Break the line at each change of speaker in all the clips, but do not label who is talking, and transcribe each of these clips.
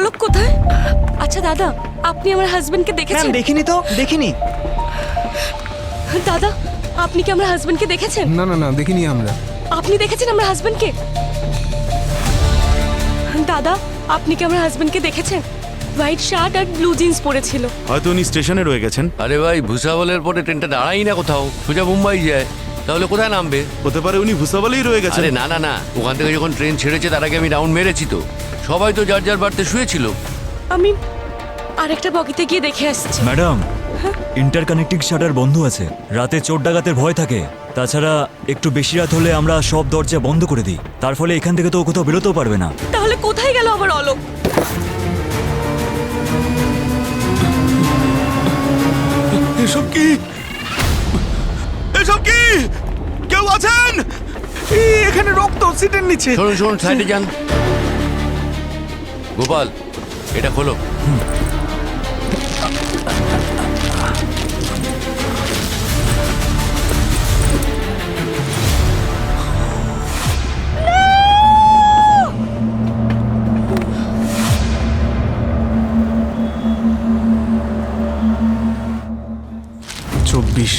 অলোক কোথায়? আচ্ছা দাদা, আপনি আমার হাজবেন্ডকে দেখেছেন?
দেখিনি তো, দেখিনি।
দাদা, আপনি কি আমার হাজবেন্ডকে দেখেছেন?
না না না, দেখিনি আমরা।
আপনি দেখেছেন আমার হাজবেন্ডকে? দাদা, আপনি কি আমার হাজবেন্ডকে দেখেছেন? হোয়াইট শার্ট আর ব্লু জিন্স পরেছিল।
হয়তো উনি স্টেশনে রয়ে গেছেন।
আরে ভাই, ভুসাওয়ালের পরে ট্রেনটা দাঁড়াই না কোথাও, সোজা মুম্বাই যায়, তাহলে কোথায় নামবে?
হতে পারে উনি ভুসাওয়ালেই রয়ে গেছেন।
আরে না না না, ওখান থেকে যখন ট্রেন ছেড়েছে তার আগে আমি রাউন্ড মেরেছি তো। সবাই তো যার যার বাড়িতে শুয়েছিল।
আমি আরেকটা বগিতে গিয়ে দেখে আসছি।
ম্যাডাম, ইন্টারকানেক্টিং শাটার বন্ধ আছে। রাতে চোর ডাকাতের ভয় থাকে। তাছাড়া একটু বেশি রাত হলে আমরা সব দরজা বন্ধ করে দিই। তার ফলে এখান থেকে তো কোথাও বেরোতেও পারবে না।
তাহলে কোথায় গেল আবার অলোক?
এসব কি? এসব কি? কেউ আছেন?
এখানে রক্ত সিটের নিচে।
শুনুন শুনুন, সাইডে যান। গোপাল, এটা খোলো।
চব্বিশ,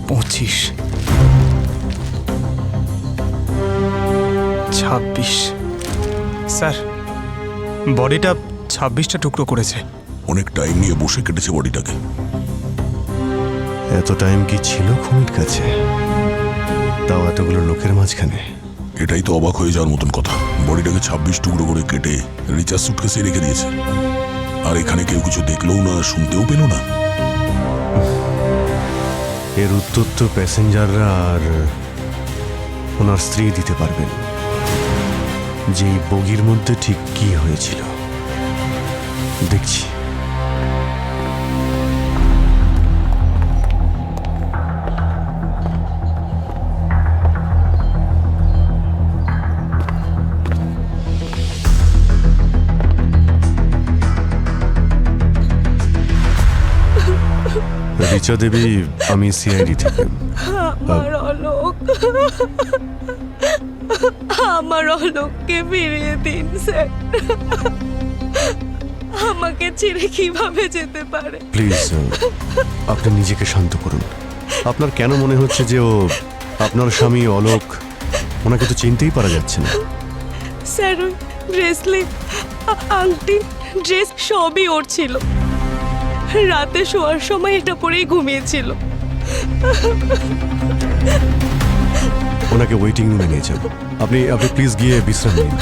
25, 26। স্যার, বডিটা 26টা টুকরো করেছে।
অনেক টাইম নিয়ে বসে কেটেছে বডিটাকে।
এত টাইম কি ছিল খুনির কাছে? তাও এতগুলো লোকের মাঝখানে।
এটাই তো অবাক হয়ে যাওয়ার মতন কথা। বডিটাকে 26 টুকরো করে কেটে রিচার্জ সুটকেসে রেখে দিয়েছে। আর এখানে কেউ কিছু দেখলেও না, শুনতেও পেল না।
এর উত্তর তো প্যাসেঞ্জাররা আর ওনার স্ত্রী দিতে পারবেন, যে এই বগির মধ্যে ঠিক কি হয়েছিল। দেখছি। রিচা দেবী, আমি সিআইডি থেকে।
আমার অলোক, আমার অলোককে ফিরিয়ে দিন স্যার। আমাকে ছেড়ে কিভাবে যেতে পারে?
প্লিজ, আপনি নিজেকে শান্ত করুন। আপনার কেন মনে হচ্ছে যে ও আপনার স্বামী অলোক? ওনাকে তো চিনতেই পারা যাচ্ছে না।
স্যার, ওই ব্রেসলেট, আংটি, ড্রেস সবই ওর ছিল। রাতে শোয়ার সময় এটা পরেই ঘুমিয়েছিল।
ওনাকে ওয়েটিং রুমে নিয়ে যান। আপনি প্লিজ গিয়ে বিশ্রাম নিন।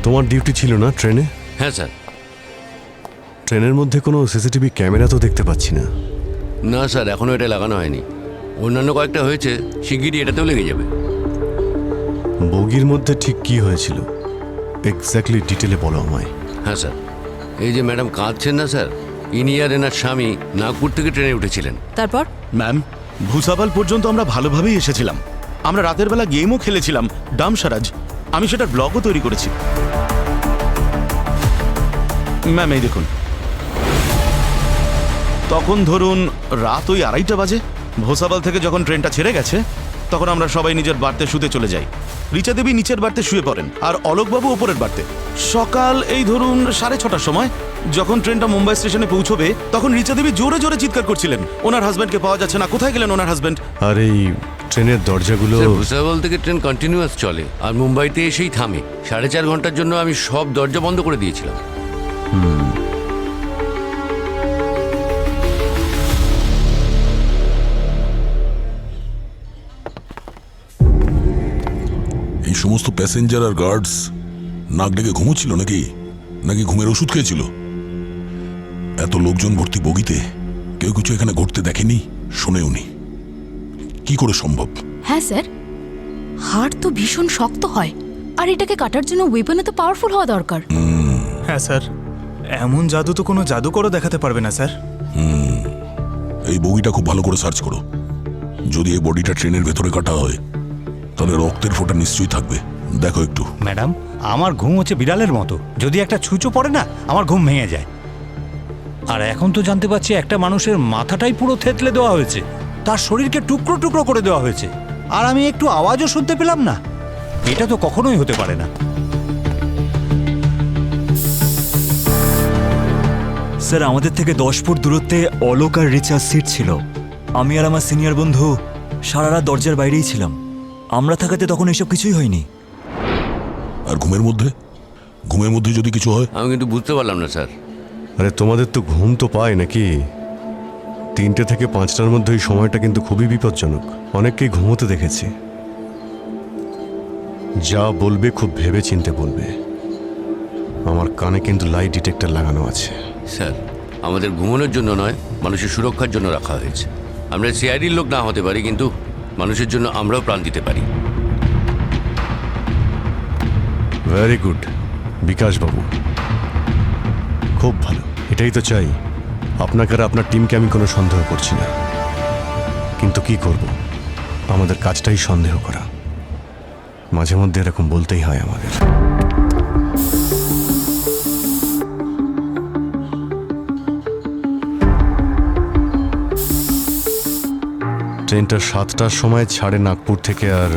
তোমার ডিউটি ছিল না ট্রেনে?
হ্যাঁ স্যার।
ট্রেনের মধ্যে কোনো সিসিটিভি ক্যামেরা তো দেখতে পাচ্ছি না।
না স্যার, এখনও এটা লাগানো হয়নি। অন্যান্য কয়েকটা হয়েছে, শিগগিরই এটাতেও লেগে যাবে।
বগির মধ্যে ঠিক কি হয়েছিল এক্স্যাক্টলি ডিটেলে বলো আমায়।
হ্যাঁ স্যার, এই যে ম্যাডাম কাঁদছেন না স্যার, ইনি আর এনার স্বামী নাগপুর থেকে ট্রেনে উঠেছিলেন।
তারপর
ম্যাম, ভুসাওয়াল পর্যন্ত আমরা ভালোভাবেই এসেছিলাম। আমরা রাতের বেলা গেমও খেলেছিলাম, ডামসারাজ। আমি সেটার ব্লগও তৈরি করেছি। ম্যাম, এই দেখুন। তখন ধরুন রাত ওই 2:30 বাজে। ভোসাওয়াল থেকে যখন ট্রেনটা ছেড়ে গেছে, তখন আমরা সবাই নিজের বাড়িতে শুতে চলে যাই। রিচা দেবী নিচের বাড়িতে শুয়ে পড়েন, আর অলোকবাবু ওপরের বাড়িতে। সকাল এই ধরুন 6:30টার সময় যখন ট্রেনটা মুম্বাই স্টেশনে পৌঁছবে, তখন রিচা দেবী জোরে জোরে চিৎকার করছিলেন, ওনার হাজব্যান্ডকে পাওয়া যাচ্ছে না, কোথায় গেলেন ওনার হাজব্যান্ড।
আর এই ট্রেনের দরজাগুলো?
স্যার, ভুসাওয়াল থেকে ট্রেন কন্টিনিউয়াস চলে, আর মুম্বাইতে এসেই থামে। 4.5 ঘন্টার জন্য আমি সব দরজা বন্ধ করে দিয়েছিলাম।
এই সমস্ত প্যাসেঞ্জার আর গার্ডস নাক ডেকে ঘুমোচ্ছিল নাকি নাকি ঘুমের ওষুধ খেয়েছিল? এত লোকজন ভর্তি বগিতে কেউ কিছু এখানে ঘটতে দেখেনি, শোনেওনি। কি করে সম্ভব?
হ্যাঁ স্যার, হাড় তো ভীষণ শক্ত হয়, আর এটাকে কাটার জন্য ওয়েপনে তো পাওয়ারফুল হওয়া দরকার।
হ্যাঁ স্যার, এমন জাদু তো কোনো জাদুকরও দেখাতে পারবে না স্যার।
এই বগিটা খুব ভালো করে সার্চ করো। যদি এই বডিটা ট্রেনের ভেতরে কাটা হয় তাহলে রক্তের ফোঁটা নিশ্চয়ই থাকবে। দেখো একটু।
ম্যাডাম, আমার ঘুম হচ্ছে বিড়ালের মতো, যদি একটা ছুঁচো পড়ে না আমার ঘুম ভেঙে যায়। আর এখন তো জানতে পারছি একটা মানুষের মাথাটাই পুরো থেতলে দেওয়া হয়েছে, তার শরীরকে টুকরো টুকরো করে দেওয়া হয়েছে, আর আমি একটু আওয়াজও শুনতে পেলাম না। এটা তো কখনোই হতে পারে না।
স্যার, আমাদের থেকে 10 ফুট দূরত্বে অলোক আর রিচার্জ সিট ছিল। আমি আর আমার সিনিয়র বন্ধু সারা রাত দরজার বাইরেই ছিলাম। আমরা থাকাতে তখন এসব কিছুই হয়নি।
আর ঘুমের মধ্যে যদি কিছু হয়?
আমি কিন্তু বুঝতে পারলাম না স্যার।
আরে তোমাদের তো ঘুম তো পায় নাকি? 3টে থেকে 5টার মধ্যে এই সময়টা কিন্তু খুবই বিপজ্জনক। অনেককেই ঘুমোতে দেখেছি। যা বলবে খুব ভেবে চিনতে বলবে। আমার কানে কিন্তু লাই ডিটেক্টর লাগানো আছে।
স্যার, আমাদের ঘুমানোর জন্য নয়, মানুষের সুরক্ষার জন্য রাখা হয়েছে। আমরা সিআইডির লোক না হতে পারি, কিন্তু মানুষের জন্য আমরাও প্রাণ দিতে পারি।
ভেরি গুড বিকাশ বাবু, খুব ভালো। এটাই তো চাই। আপনাকে আর আপনার টিমকে আমি কোনো সন্দেহ করছি না, কিন্তু কি করব, আমাদের কাজটাই সন্দেহ করা। মাঝে মধ্যে এরকম বলতেই হয় আমাদের। ট্রেনটা 7টার সময় ছাড়ে নাগপুর থেকে, আর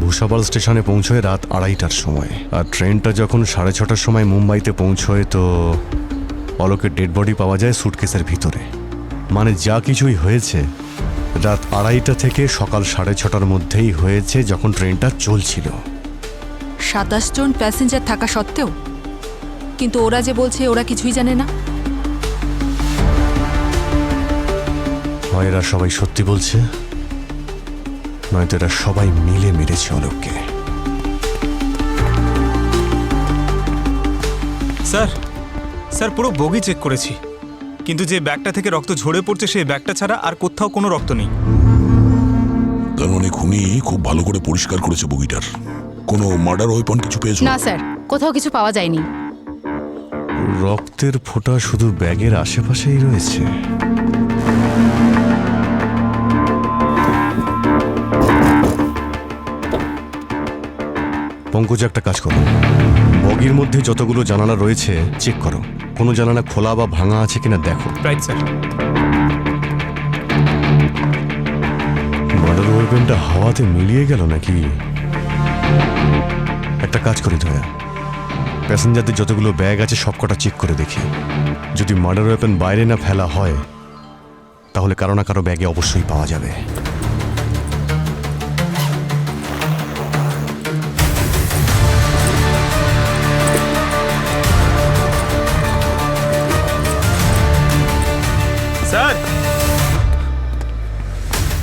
ভূষাবাল স্টেশনে পৌঁছয় রাত 2:30টার সময়। আর ট্রেনটা যখন 6:30টার সময় মুম্বাইতে পৌঁছয় তো অলোকের ডেড বডি পাওয়া যায় সুটকেসের ভিতরে। মানে যা কিছুই হয়েছে রাত 2:30টা থেকে সকাল 6:30টার মধ্যেই হয়েছে, যখন ট্রেনটা চলছিল।
27 জন প্যাসেঞ্জার থাকা সত্ত্বেও, কিন্তু ওরা যে বলছে ওরা কিছুই জানে না।
হয় এরা সবাই সত্যি বলছে, নয়তো এরা সবাই মিলে মেরেছে অলোককে।
স্যার পুরো বগি চেক করেছি, কিন্তু যে ব্যাগটা থেকে রক্ত ঝরে পড়ছে সেই ব্যাগটা ছাড়া আর কোথাও কোনো রক্ত নেই।
তার মানে খুনি খুব ভালো করে পরিষ্কার করেছে বগিটার। কোনো মার্ডার ওয়েপন কিছু পেয়েছো?
না স্যার, কোথাও কিছু পাওয়া যায়নি।
রক্তের ফোঁটা শুধু ব্যাগের আশেপাশেই রয়েছে। পঙ্কজ, একটা কাজ করো, বগির মধ্যে যতগুলো জানালা রয়েছে চেক করো, কোনো জানালা খোলা বা ভাঙা আছে কিনা দেখো।
Right sir.
মার্ডার ওয়েপনটা হাওয়াতে মিলিয়ে গেল নাকি? একটা কাজ করি দয়া, প্যাসেঞ্জারদের যতগুলো ব্যাগ আছে সবকটা চেক করে দেখি। যদি মার্ডার ওয়েপন বাইরে না ফেলা হয় তাহলে কারো না কারো ব্যাগে অবশ্যই পাওয়া যাবে।
স্যার।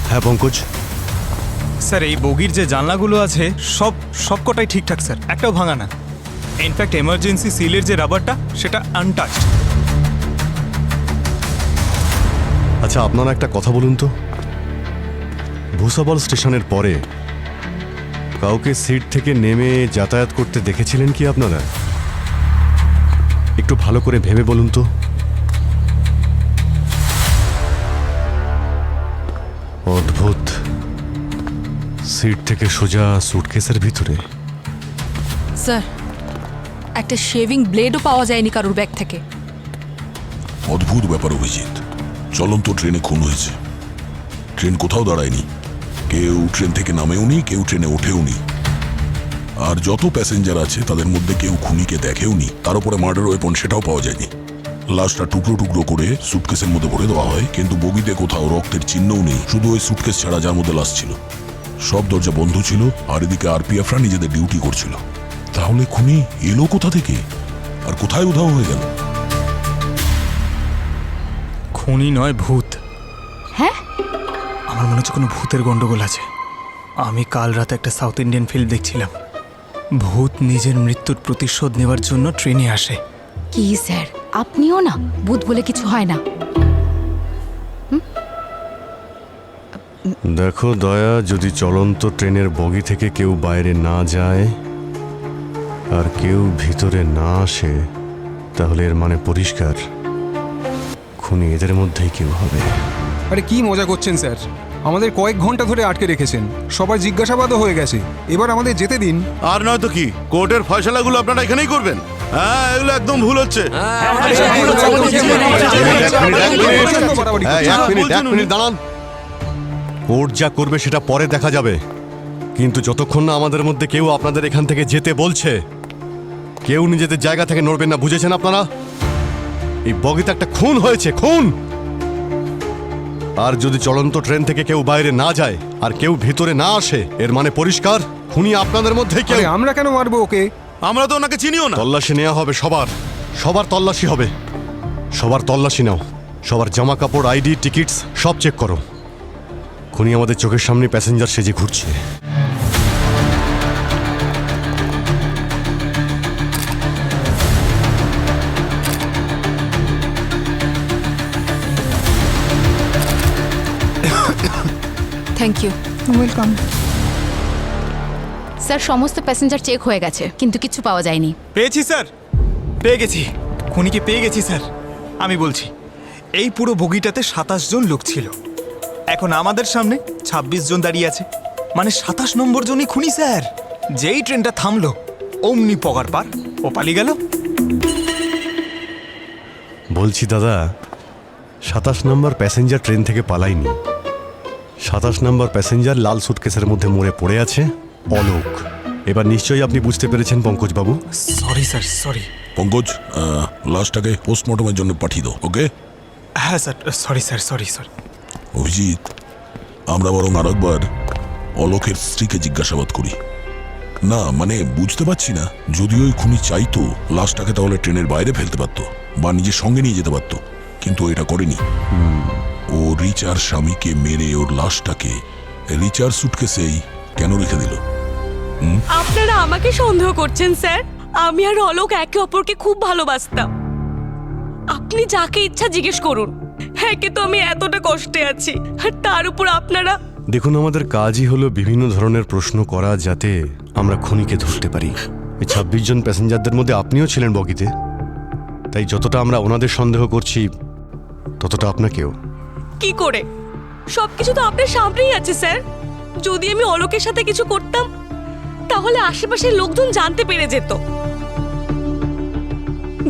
হ্যাঁ পঙ্কজ।
স্যার, এই বগির যে জানলাগুলো আছে সবকটাই ঠিকঠাক স্যার, একটাও ভাঙা না। ইনফ্যাক্ট এমার্জেন্সি সিলের যে রাবারটা সেটা আনটাচড।
আচ্ছা, আপনারা একটা কথা বলুন তো, ভূষাবল স্টেশনের পরে কাউকে সিট থেকে নেমে যাতায়াত করতে দেখেছিলেন কি আপনারা? একটু ভালো করে ভেবে বলুন তো। অদ্ভুত, সিট থেকে সোজা সুটকেসের ভিতরে।
স্যার, একটা শেভিং ব্লেডও পাওয়া যায়নি কারোর ব্যাগ থেকে।
অদ্ভুত ব্যাপার অভিজিৎ, চলন্ত ট্রেনে খুন হয়েছে। ট্রেন কোথাও দাঁড়ায়নি, কেউ ট্রেন থেকে নামেও নি, কেউ ট্রেনে ওঠেও নি। আর যত প্যাসেঞ্জার আছে তাদের মধ্যে কেউ খুনিকে দেখেও নি। তার উপরে মার্ডার ওয়েপন সেটাও পাওয়া যায়নি। লাশটা টুকরো টুকরো করে সুটকেসের মধ্যে ভরে দেওয়া হয়, কিন্তু বগিতে কোথাও রক্তের চিহ্নও নেই, শুধু ওই সুটকেস ছাড়া যার মধ্যে লাশ ছিল। সব দরজা বন্ধ ছিল, আর এদিকে আরপিএফরা নিজেদের ডিউটি করছিল। তাহলে খুনি এলো কোথা থেকে আর কোথায় উধাও হয়ে গেল?
খুনি নয়, ভূত।
হ্যাঁ,
আমার মনে হচ্ছে কোনো ভূতের গন্ডগোল আছে। আমি কাল রাতে একটা সাউথ ইন্ডিয়ান ফিল্ম দেখছিলাম। ভূত নিজের মৃত্যুর প্রতিশোধ নেওয়ার জন্য ট্রেনে আসে।
কি স্যার, আপনিও না, ভূত বলে কিছু হয় না।
দেখো দয়া, যদি চলন্ত ট্রেনের বগি থেকে কেউ বাইরে না যায় আর কেউ ভিতরে না আসে, তাহলে এর মানে পরিষ্কার খুনি এদের মধ্যেই কেউ হবে।
আরে কি মজা করছেন স্যার? আমাদের কয়েক ঘন্টা ধরে আটকে রেখেছেন, সবার জিজ্ঞাসাবাদও হয়ে গেছে, এবার আমাদের যেতে দিন।
আর নয় তো কি, কোর্টের ফয়সালাগুলো আপনারা এখানেই করবেন? হ্যাঁ, এগুলো একদম ভুল হচ্ছে।
এক মিনিট দাঁড়ান। কোর্ট যা করবে সেটা পরে দেখা যাবে, কিন্তু যতক্ষণ না আমাদের মধ্যে কেউ আপনাদের এখান থেকে যেতে বলছে, কেউ নিজেদের জায়গা থেকে নড়বেন না, বুঝেছেন আপনারা? এই বগিতে একটা খুন হয়েছে, খুন। আর যদি চলন্ত ট্রেন থেকে কেউ বাইরে না যায় আর কেউ ভিতরে না আসে, এর মানে পরিষ্কার খুনি আপনাদের মধ্যে কেউ।
আমরা কেন মারবো ওকে?
আমরা তো ওনাকে চিনিও না।
তল্লাশি নেওয়া হবে, সবার তল্লাশি হবে। সবার তল্লাশি নাও, সবার জামা কাপড়, আইডি, টিকিটস সব চেক করো। খুনি আমাদের চোখের সামনে প্যাসেঞ্জার সেজে ঘুরছে।
Thank you.
ওয়েলকাম।
স্যার সমস্ত প্যাসেঞ্জার চেক হয়ে গেছে, কিন্তু কিছু পাওয়া যায়নি।
পেয়েছি স্যার, পেয়ে গেছি, খুনিকে পেয়ে গেছি স্যার। আমি বলছি, এই পুরো বগিটাতে 27 জন লোক ছিল, এখন আমাদের সামনে 26 জন দাঁড়িয়ে আছে, মানে 27 নম্বর জনই খুনি স্যার। যেই ট্রেনটা থামলো অমনি পগার পার ও পালিয়ে গেল।
বলছি দাদা, 27 নম্বর প্যাসেঞ্জার ট্রেন থেকে পালায়নি। 27 নম্বর প্যাসেঞ্জার লাল সুটকেসের মধ্যে মরে পড়ে আছে, অলোক। এবার নিশ্চয়ই আপনি বুঝতে পেরেছেন পঙ্কজ বাবু।
Sorry sir, sorry.
পঙ্কজ, লাশটাকে পোস্টমর্টমের জন্য পাঠিয়ে দাও, ওকে?
হ্যাঁ sir, sorry sir, sorry sorry.
Abhijit, আমরা বরং আরেকবার অলোকের স্ত্রীকে জিজ্ঞাসাবাদ করি। না মানে বুঝতে পারছি না, যদি ওই খুনি চাইতো লাশটাকে তাহলে ট্রেনের বাইরে ফেলতে পারতো বা নিজের সঙ্গে নিয়ে যেতে পারতো, কিন্তু এটা করেনি। ও রিচার স্বামীকে মেরে ওর লাশটাকে রিচার সুটকেসেই কেন রেখে দিল?
আপনারা আমাকে সন্দেহ করছেন স্যার? আমি আর অলোক একে অপরকে খুব ভালোবাসতাম। আপনি যাকে ইচ্ছা জিজ্ঞেস করুন, হ্যাঁ, কিন্তু আমি এতটা কষ্টে আছি, আর তার উপর আপনারা।
দেখুন, আমাদের কাজই হলো বিভিন্ন ধরনের প্রশ্ন করা, যাতে আমরা খুনিকে ধরতে পারি। এই 26 জন প্যাসেঞ্জারদের মধ্যে আপনিও ছিলেন বগিতে, তাই যতটা আমরা ওনাদের সন্দেহ করছি ততটা আপনাকেও।
কি করে? সবকিছু তো আপনার সামনেই আছে স্যার। যদি আমি অলোকের সাথে কিছু করতাম, তাহলে আশেপাশের লোকজন জানতে পেরে যেত।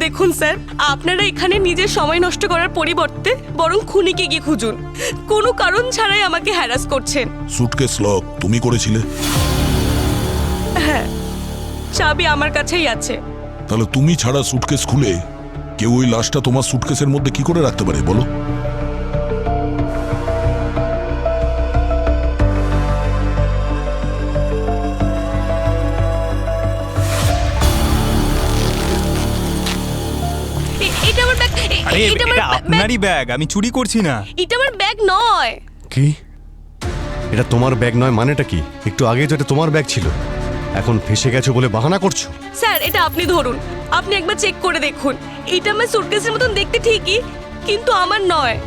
দেখুন স্যার, আপনারা এখানে নিজের সময় নষ্ট করার পরিবর্তে বরং খুনিকে গিয়ে খুঁজুন। কোনো কারণ ছাড়াই আমাকে হ্যারাস করছেন।
সুটকেস লক তুমি করেছিলে?
হ্যাঁ, চাবি আমার কাছেই আছে।
তাহলে তুমি ছাড়া সুটকেস খুলে কেউ ওই লাশটা তোমার সুটকেসের মধ্যে কি করে রাখতে পারে বলো?
এটা আমার ব্যাগ।
আরে এটা আপনারই ব্যাগ, আমি চুরি করছি না।
এটা আমার ব্যাগ নয়।
কি? এটা তোমার ব্যাগ নয় মানেটা কি? একটু আগেই তো এটা তোমার ব্যাগ ছিল, এখন ফেসে গেছো বলে বাহানা করছো।
স্যার, এটা আপনি ধরুন, আপনি একবার চেক করে দেখুন। এটা আমার সুটকেসের মতন দেখতে ঠিকই, কিন্তু আমার নয়।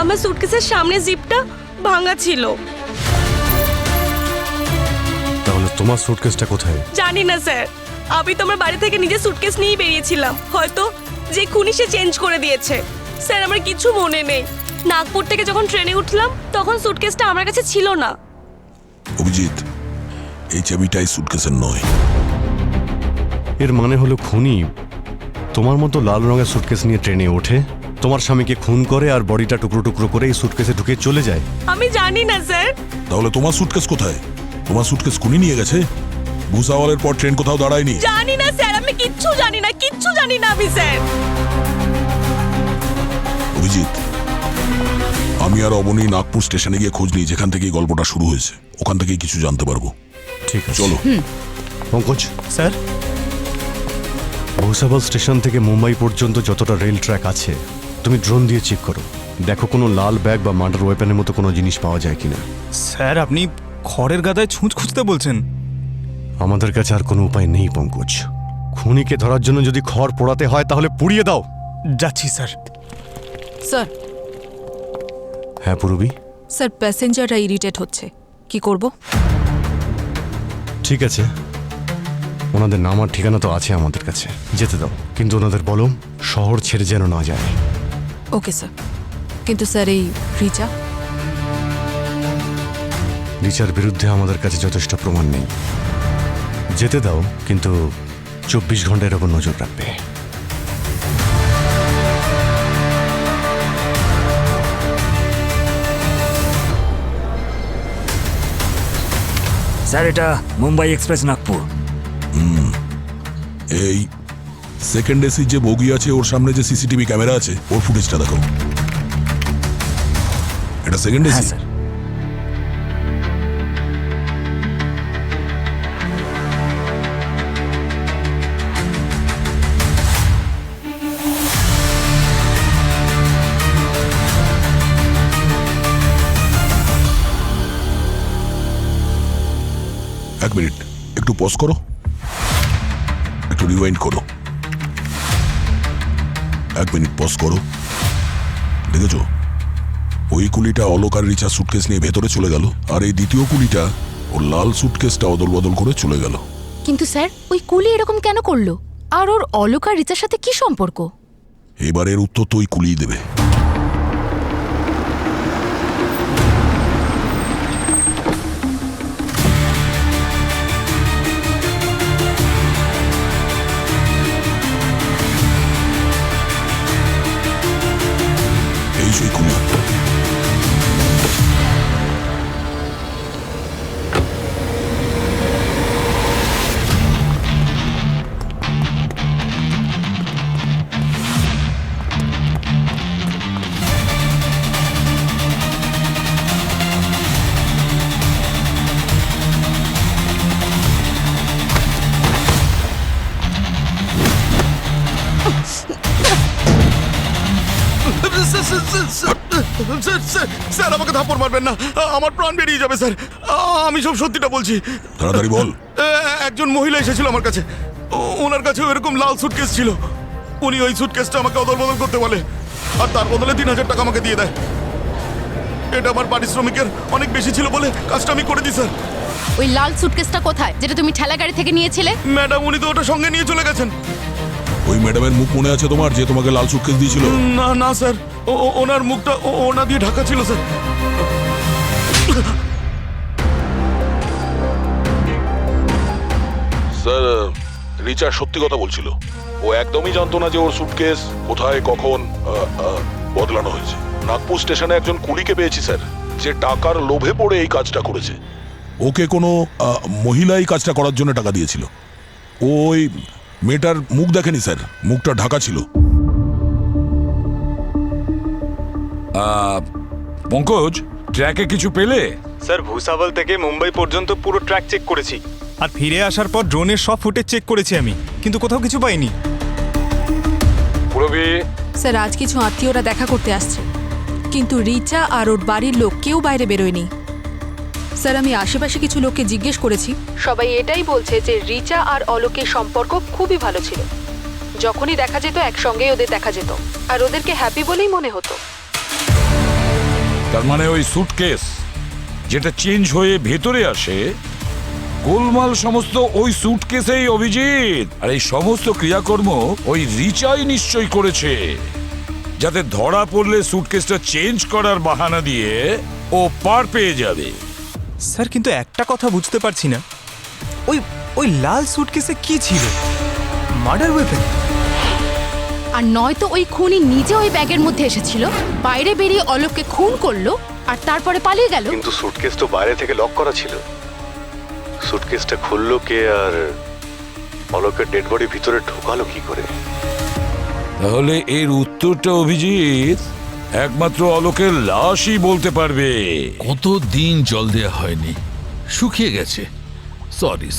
আমার সুটকেসের সামনে জিপটা ভাঙা ছিল।
তাহলে তোমার সুটকেসটা কোথায়?
জানি না স্যার, আমি তো আমার বাড়ি থেকে নিজের সুটকেস নিয়েই বেরিয়েছিলাম। হয়তো যে খুনি সে চেঞ্জ করে দিয়েছে। স্যার, আমার কিছু মনে নেই। নাগপুর থেকে যখন ট্রেনে উঠলাম তখন সুটকেসটা আমার কাছে ছিল না।
অভিজিৎ, এই চাবিটাই সুটকেসের নয়।
এর মানে হলো খুনি তোমার মতো লাল রঙের সুটকেস নিয়ে ট্রেনে ওঠে, তোমার স্বামীকে খুন করে আর বডিটা টুকরো টুকরো করে এই সুটকেসে ঢুকে চলে যায়।
আমি জানি না স্যার।
তাহলে তোমার সুটকেস কোথায়? তোমার সুটকেস খুনি নিয়ে গেছে? ভুসাওয়ালের পর ট্রেন কোথাও দাঁড়ায়নি?
জানি না স্যার, আমি কিচ্ছু জানি না, কিচ্ছু জানি না আমি স্যার।
অভিজিৎ, আমি আর অবনী নাগপুর স্টেশনে গিয়ে খোঁজ নিই, যেখান থেকে এই গল্পটা শুরু হয়েছে। ওখান থেকেই কিছু জানতে পারবো।
ঠিক আছে,
চলো।
পঙ্কজ
স্যার,
ভুসাবল স্টেশন থেকে মুম্বাই পর্যন্ত যতটা রেল ট্র্যাক আছে তুমি ড্রোন দিয়ে চেক করো, দেখো কোনো লাল ব্যাগ বা মার্ডার ওয়েপনের মতো কোনো জিনিস পাওয়া যায় কিনা।
স্যার আপনি খড়ের গাদায় ছুঁচ খুঁজতে বলছেন?
আমাদের কাছে আর কোনো উপায় নেই পঙ্কজ। খুনিকে ধরার জন্য যদি খড় পোড়াতে হয় তাহলে পুড়িয়ে দাও।
যাচ্ছি স্যার।
স্যার,
হ্যাঁ পূরবী?
স্যার প্যাসেঞ্জাররা ইরিটেট হচ্ছে, কি করব?
ঠিক আছে, ওনাদের নাম আর ঠিকানা তো আছে আমাদের কাছে, যেতে দাও, কিন্তু ওনাদের বলো শহর ছেড়ে যেন না যায়।
ওকে স্যার, কিন্তু স্যার এই রিচা?
রিচার বিরুদ্ধে আমাদের কাছে যথেষ্ট প্রমাণ নেই। যেতে দাও, কিন্তু 24 ঘন্টার ওপর নজর রাখবে।
স্যার, এটা মুম্বাই এক্সপ্রেস নাগপুর।
এই সেকেন্ড এসি যে বগি আছে ওর সামনে যে সিসিটিভি ক্যামেরা আছে ওর ফুটেজটা দেখো। এটা সেকেন্ড
হ্যাঁ
এসি?
স্যার।
এক মিনিট, একটু পজ করো, একটু রিওয়াইন্ড করো। 1 মিনিট পজ করো। দেখেছো, ওই কুলিটা অলোক আর রিচা সুটকেস নিয়ে ভেতরে চলে গেল, আর এই দ্বিতীয় কুলিটা ওর লাল সুটকেসটা অদল বদল করে চলে গেল।
কিন্তু স্যার, ওই কুলি এরকম কেন করলো? আর ওর অলোক আর রিচার সাথে কি সম্পর্ক?
এবারের উত্তর তো ওই কুলিই দেবে। এই সেই কুলি।
স্যার, আমাকে থাপ্পড় মারবেন না, আমার প্রাণ বেরিয়ে যাবে স্যার। আমি সব সত্যিটা বলছি।
তাড়াতাড়ি বল।
একজন মহিলা এসেছিল আমার কাছে, ওনার কাছেও এরকম লাল সুটকেস ছিল। উনি ওই সুটকেসটা আমাকে অদল বদল করতে বলে, আর তার বদলে 3000 টাকা আমাকে দিয়ে দেয়। এটা আমার পারিশ্রমিকের অনেক বেশি ছিল বলে কাজটা আমি করে দিই স্যার।
ওই লাল সুটকেসটা কোথায়, যেটা তুমি ঠেলা গাড়ি থেকে নিয়েছিলে?
ম্যাডাম, উনি তো ওটা সঙ্গে নিয়ে চলে গেছেন।
ওই ম্যাডামের মুখ মনে আছে তোমার, যে তোমাকে লাল সুটকেস দিয়েছিল?
না না স্যার, ওনার মুখটা ওনা দিয়ে ঢাকা ছিল স্যার।
স্যার, রিচা সত্যি কথা বলছিল। ও একদমই জানতো না যে ওর সুটকেস কোথায় কখন বদলানো হয়েছে। নাগপুর স্টেশনে একজন কুলিকে পেয়েছি স্যার, যে টাকার লোভে পড়ে এই কাজটা করেছে। ওকে কোনো মহিলা এই কাজটা করার জন্য টাকা দিয়েছিল। ওই মেয়েটার মুখ দেখেনি স্যার, মুখটা ঢাকা ছিল।
পঙ্কজ, ট্র্যাকে কিছু পেলে?
স্যার, ভুসাবল থেকে মুম্বাই পর্যন্ত পুরো ট্র্যাক চেক করেছি, আর ফিরে আসার পর ড্রোনের সব ফুটেজ চেক করেছি আমি, কিন্তু কোথাও কিছু পাইনি।
স্যার, আজ কিছু আত্মীয়রা দেখা করতে আসছে, কিন্তু রিচা আর ওর বাড়ির লোক কেউ বাইরে বেরোয়নি। স্যার, আমি আশেপাশে কিছু লোককে জিজ্ঞেস করেছি, সবাই এটাই বলছে যে রিচা আর অলোকের সম্পর্ক খুবই ভালো ছিল। যখনই দেখা যেত একসঙ্গেই ওদের দেখা যেত, আর ওদেরকে হ্যাপি বলেই মনে হতো।
তার মানে ওই সুটকেস যেটা চেঞ্জ হয়ে ভেতরে আসে, গোলমাল সমস্ত ওই সুটকেসেই অভিজিৎ। আর এই সমস্ত ক্রিয়াকর্ম ওই রিচাই নিশ্চয় করেছে, যাতে ধরা পড়লে সুটকেসটা চেঞ্জ করার বাহানা দিয়ে ও পার পেয়ে যাবে।
স্যার, কিন্তু একটা কথা বুঝতে পারছি না, ওই ওই লাল সুটকেসে কি ছিল? Murder weapon?
আর নয়তো ওই খুনি নিজে ওই ব্যাগের মধ্যে এসেছিল, বাইরে বেরিয়ে অলোককে খুন করলো, আর তারপরে পালিয়ে গেল।
কিন্তু সুটকেস তো বাইরে থেকে লক করা ছিল। সুটকেসটা খুললো কে, আর অলোকের ডেড বডি ভিতরে ঢোকালো কি করে?
তাহলে এর উত্তরটা অভিজিৎ একমাত্র অলোকের লাশই বলতে পারবে।
কত দিন জল দেয়া হয়নি, শুকিয়ে গেছে। সরি।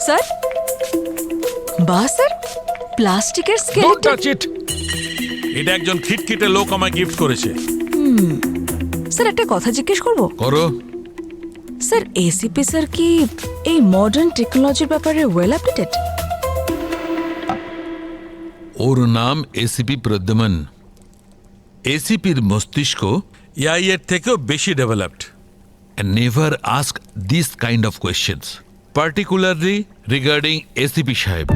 স্যার, বাহ স্যার, প্লাস্টিকের স্কেলেটন।
এটা একজন খিটখিটে লোক আমায় গিফট করেছে।
স্যার, একটা কথা জিজ্ঞেস করবো?
করো।
স্যার, এসিপি স্যার কি এই মডার্ন টেকনোলজির ব্যাপারে ওয়েল আপডেটেড?
ওর নাম এসিপি প্রদ্যুমন। এসিপির মস্তিষ্ক এআই এর থেকেও বেশি developed, and never ask this kind of questions, particularly regarding ACP সাহেব।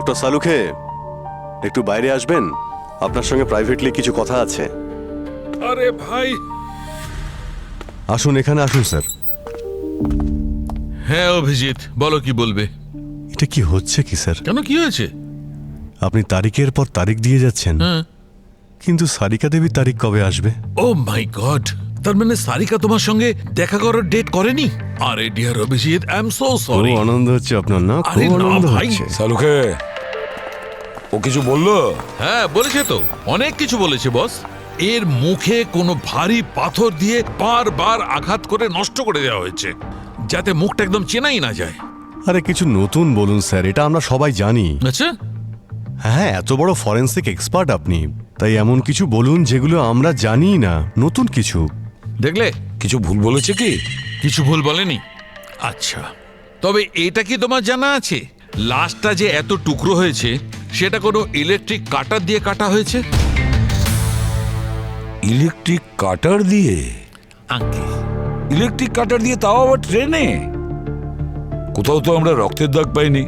ডক্টর সালুখে একটু বাইরে আসবেন, আপনার সঙ্গে প্রাইভেটলি কিছু কথা আছে।
আরে ভাই,
আসুন, এখানে আসুন স্যার।
হ্যাঁ অভিজিৎ, বলো কি বলবে।
এটা কি হচ্ছে কি স্যার?
কেন, কি হয়েছে?
আপনি তারিখের পর তারিখ দিয়ে যাচ্ছেন,
হ্যাঁ।
কিন্তু সারিকা দেবীর তারিখ কবে আসবে?
ও মাই গড, তার মানে সারিকা তোমার সঙ্গে দেখা করার ডেট করেনি? আরে dear Abhijit, I am so sorry.
খুব আনন্দ হচ্ছে আপনার না?
আরে
খুব
না
আনন্দ
ভাই।
হচ্ছে।
সালুখে ও কিছু বললো?
হ্যাঁ বলেছে তো, অনেক কিছু বলেছে বস। এর মুখে কোনো ভারী পাথর দিয়ে বারবার আঘাত করে নষ্ট করে দেওয়া হয়েছে, যাতে মুখটা একদম চেনাই না যায়।
আরে কিছু নতুন বলুন স্যার, এটা আমরা সবাই জানি।
আচ্ছা,
হ্যাঁ, এত বড় ফরেন্সিক এক্সপার্ট আপনি, তাই এমন কিছু বলুন যেগুলো আমরা জানি না, নতুন কিছু।
দেখলে
কিছু ভুল বলেছে কি?
কিছু ভুল বলেনি। আচ্ছা, তবে এটা কি তোমার জানা আছে, লাশটা যে এত টুকরো হয়েছে সেটা কোনো ইলেকট্রিক কাটার দিয়ে কাটা হয়েছে?
ইলেকট্রিক কাটার দিয়ে?
আঙ্কে,
ইলেকট্রিক কাটার দিয়ে, তাও আবার ট্রেনে? কোথাও তো আমরা রক্তের দাগ পাইনি।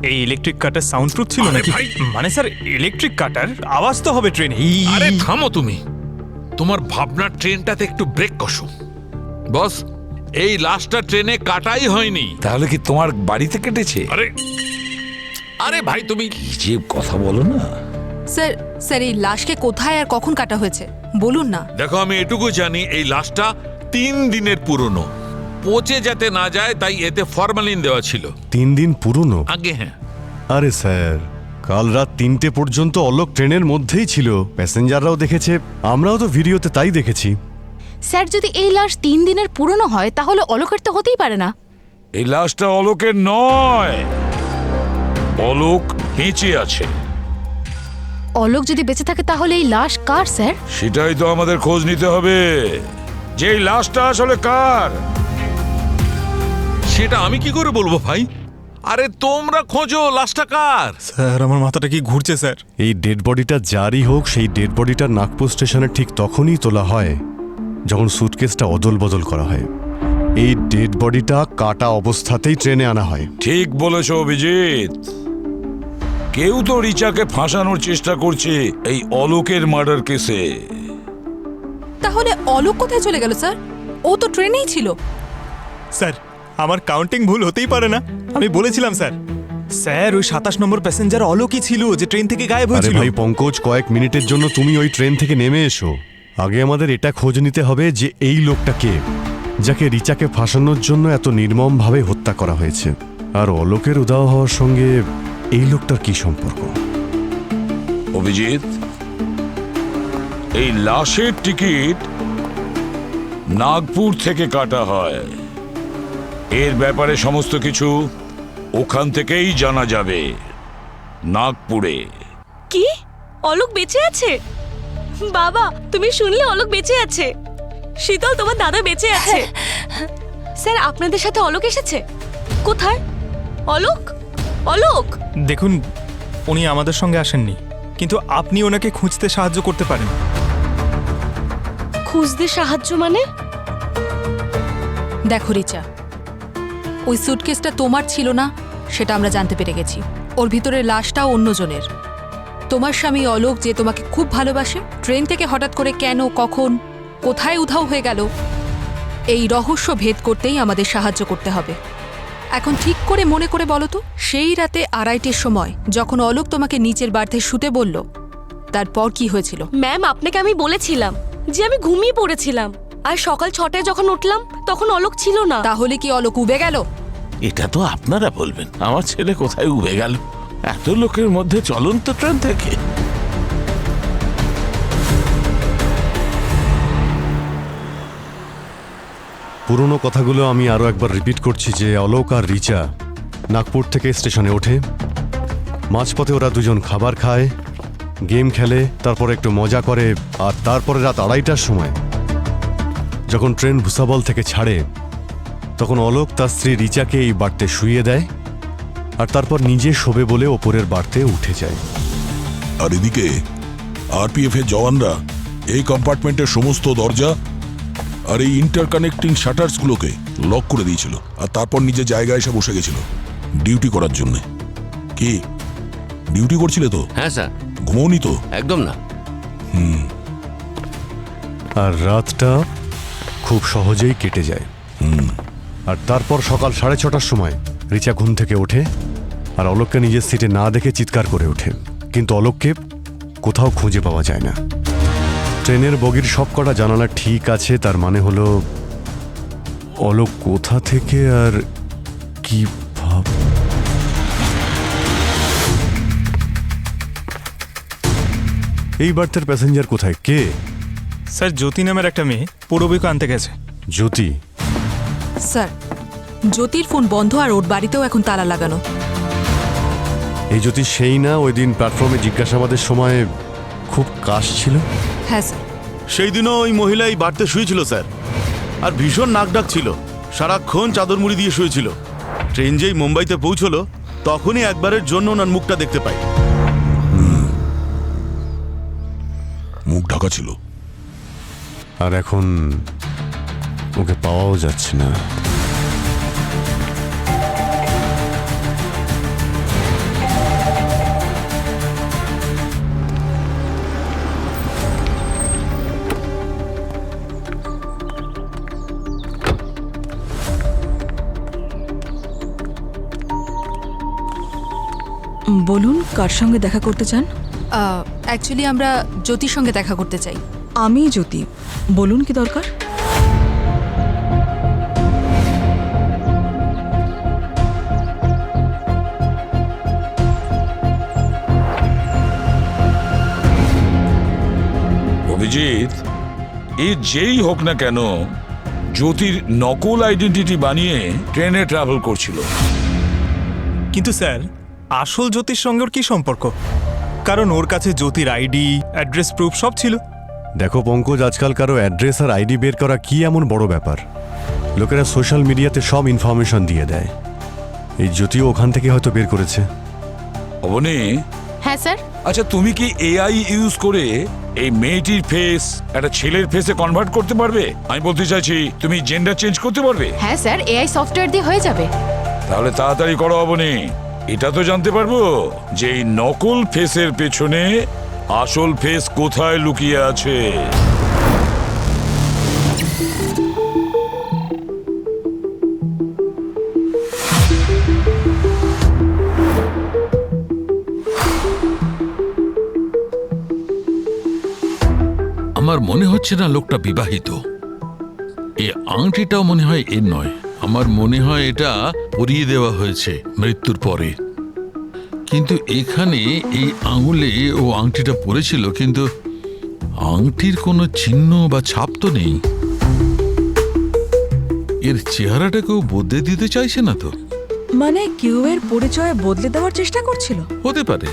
এই ইলেকট্রিক কাটার সাউন্ড প্রুফ ছিল
আরে
নাকি?
ভাই।
মানে স্যার, ইলেকট্রিক কাটার আওয়াজ তো হবে ট্রেনে।
আরে থামো তুমি, তোমার ভাবনার ট্রেনটাতে একটু ব্রেক কষো। বস, এই লাশটা ট্রেনে কাটাই হয়নি।
তাহলে কি তোমার বাড়িতে কেটেছে?
আরে আরে ভাই তুমি
কি যে কথা বলো না।
স্যার স্যার এই লাশকে কোথায় আর কখন কাটা হয়েছে বলুন না।
দেখো, আমি এটুকু জানি এই লাশটা 3 দিনের পুরনো, পচে যাতে না যায় তাই এতে ফরমালিন দেওয়া ছিল।
3 দিন পুরনো?
আগে হ্যাঁ।
আরে স্যার, কাল রাত 3টে পর্যন্ত অলোক ট্রেনের মধ্যেই ছিল, প্যাসেঞ্জাররাও দেখেছে, আমরাও তো ভিডিওতে তাই দেখেছি।
স্যার, যদি এই লাশ 3 দিনের পুরনো হয় তাহলে অলোকের তো হতেই পারে না।
এই লাশটা অলোকের নয়, অলোক বেঁচে আছে।
অলোক যদি বেঁচে থাকে তাহলে এই লাশ কার স্যার?
সেটাই তো আমাদের খোঁজ নিতে হবে, যে এই লাশটা আসলে কার।
সেটা আমি কি করে বলবো ভাই? আরে তোমরা খোঁজো লাশটা কার।
স্যার, আমার মাথাটা কি ঘুরছে স্যার।
এই ডেড বডিটা যারই হোক, সেই ডেড বডিটা নাগপুর স্টেশনে ঠিক তখনই তোলা হয় যখন সুটকেসটা অদল বদল করা হয়। এই ডেড বডিটা কাটা অবস্থাতেই ট্রেনে আনা হয়।
ঠিক বলেছ অভিজিৎ, কেউ তো রিচাকে ফাঁসানোর চেষ্টা করছে এই অলোকের মার্ডার কেসে।
তাহলে অলোক কোথায় চলে গেল স্যার? ও তো ট্রেনেই ছিল।
স্যার, আমার কাউন্টিং ভুল হতেই পারে না, আমি বলেছিলাম স্যার। স্যার, ওই 27 নম্বর প্যাসেঞ্জার অলোকই ছিল যে ট্রেন থেকে গায়েব
আরে
হয়েছিল।
ভাই পঙ্কজ, কয়েক মিনিটের জন্য তুমি ওই ট্রেন থেকে নেমে এসো। আগে আমাদের এটা খোঁজ নিতে হবে যে এই লোকটা কে, যাকে রিচাকে ফাঁসানোর জন্য এত নির্মমভাবে হত্যা করা হয়েছে। আর অলোকের উধাও হওয়ার সঙ্গে এই লোকটার কি সম্পর্ক?
অভিজিৎ, এই লাশের টিকিট নাগপুর থেকে কাটা হয়। এর ব্যাপারে সমস্ত কিছু ওখান থেকেই জানা যাবে, নাগপুরে।
কি? অলোক বেঁচে আছে? বাবা, তুমি শুনলে অলোক বেঁচে আছে? শীতল, তোমার দাদা বেঁচে আছে। স্যার, আপনাদের সাথে অলোক এসেছে? কোথায় অলোক? অলোক?
দেখুন, উনি আমাদের সঙ্গে আসেননি, কিন্তু আপনি ওনাকে খুঁজতে সাহায্য করতে পারেন।
খুঁজতে সাহায্য মানে?
দেখো রিচা, ওই সুটকেসটা তোমার ছিল না সেটা আমরা জানতে পেরে গেছি। ওর ভিতরের লাশটাও অন্যজনের। তোমার স্বামী অলোক যে তোমাকে খুব ভালোবাসে, ট্রেন থেকে হঠাৎ করে কেন, কখন, কোথায় উধাও হয়ে গেল, এই রহস্য ভেদ করতেই আমাদের সাহায্য করতে হবে। এখন ঠিক করে মনে করে বলো তো, সেই রাতে 2:30টার সময় যখন অলোক তোমাকে নিচের বার্থে শুতে বলল, তারপর কি হয়েছিল?
ম্যাম, আপনাকে আমি বলেছিলাম যে আমি ঘুমিয়ে পড়েছিলাম, আর সকাল 6টায় যখন উঠলাম তখন অলোক ছিল না।
তাহলে কি অলোক উবে গেল?
এটা তো আপনারা বলবেন, আমার ছেলে কোথায় উবে গেল এত লোকের মধ্যে চলন্ত ট্রেন থেকে?
পুরনো কথাগুলো আমি আরও একবার রিপিট করছি যে অলোক আর রিচা নাগপুর থেকে স্টেশনে ওঠে, মাঝপথে ওরা দুজন খাবার খায়, গেম খেলে, তারপর একটু মজা করে, আর তারপরে রাত 2:30টার সময় যখন ট্রেন ভুসাবল থেকে ছাড়ে তখন অলোক তার স্ত্রী রিচাকে এই বার্তে শুইয়ে দেয়, আর তারপর নিজে শোবে বলে ওপরের বার্তে উঠে যায়।
আর এদিকে আরপিএফ এর জওয়ানরা এই কম্পার্টমেন্টের সমস্ত দরজা আর এই ইন্টারকানেক্টিং শাটার্সগুলোকে লক করে দিয়েছিল, আর তারপর নিজের জায়গায় এসে বসে গেছিল ডিউটি করার জন্য। কি ডিউটি করছিলে তো?
হ্যাঁ স্যার।
ঘুমোনি তো?
একদম না।
আর রাতটা খুব সহজেই কেটে যায়। আর তারপর সকাল 6:30টার সময় রিচা ঘুম থেকে ওঠে আর অলোককে নিজের সিটে না দেখে চিৎকার করে ওঠে, কিন্তু অলোককে কোথাও খুঁজে পাওয়া যায় না। ট্রেনের বগির সবকটা জানালা ঠিক আছে, তার মানে হলো অলোক কোথা থেকে আর কি ভাব। এই বার্থের প্যাসেঞ্জার কোথায়? কে?
স্যার জ্যোতি নামের একটা মেয়ে পূরবীকে আনতে গেছে।
জ্যোতি?
স্যার, জ্যোতির ফোন বন্ধ আর ওর বাড়িতেও এখন তালা লাগানো।
এই জ্যোতি সেই না ওই দিন প্ল্যাটফর্মে জিজ্ঞাসাবাদের সময় খুব কাশ ছিল?
হ্যাঁ স্যার।
সেই দিনও ওই মহিলা এই বাড়তে শুয়েছিল স্যার, আর ভীষণ নাক ডাক ছিল, সারাক্ষণ চাদর মুড়ি দিয়ে শুয়েছিল। ট্রেন যেই মুম্বাইতে পৌঁছলো তখনই একবারের জন্য ওনার মুখটা দেখতে পাই।
মুখ ঢাকা ছিল।
আর এখন ওকে পাওয়াও যাচ্ছে না।
বলুন, কার সঙ্গে দেখা করতে চান?
অ্যাকচুয়ালি আমরা জ্যোতির সঙ্গে দেখা করতে চাই।
আমি জ্যোতি, বলুন কি দরকার?
অভিজিৎ, এ যেই হোক না কেন জ্যোতির নকল আইডেন্টিটি বানিয়ে ট্রেনে ট্রাভেল করছিল।
কিন্তু স্যার আসল জ্যোতির সঙ্গে ওর কি সম্পর্ক? কারণ ওর কাছে জ্যোতির আইডি, অ্যাড্রেস প্রুফ সব ছিল।
দেখো পঙ্কজ, আজকাল কারো অ্যাড্রেস আর আইডি বের করা কি এমন বড় ব্যাপার? লোকেরা সোশ্যাল মিডিয়াতে সব ইনফরমেশন দিয়ে দেয়। এই জ্যোতিও ওখান থেকে হয়তো বের করেছে।
অবনী।
হ্যাঁ স্যার।
আচ্ছা, তুমি কি এআই ইউজ করে এই মেয়েটির ফেস একটা ছেলের ফেসে কনভার্ট করতে পারবে? আমি বলতে চাইছি তুমি জেন্ডার চেঞ্জ করতে পারবে?
হ্যাঁ স্যার, এআই সফটওয়্যার দিয়ে হয়ে যাবে।
তাহলে তাড়াতাড়ি করো অবনী, এটা তো জানতে পারবো যে এই নকল ফেসের পেছনে আসল ফেস কোথায় লুকিয়ে আছে।
আমার মনে হচ্ছে না লোকটা বিবাহিত। এই আংটিটাও মনে হয় এর নয়। আমার মনে হয় এটা পরিয়ে দেওয়া হয়েছে মৃত্যুর পরে। কিন্তু এখানে এই আঙুলে ও আংটিটা পরেছিল, কিন্তু আংটির কোনো চিহ্ন বা ছাপ তো নেই। এর চেহারাটাকেও বদলে দিতে চাইছে না তো?
মানে কেউ এর পরিচয় বদলে দেওয়ার চেষ্টা করছিল?
হতে পারে,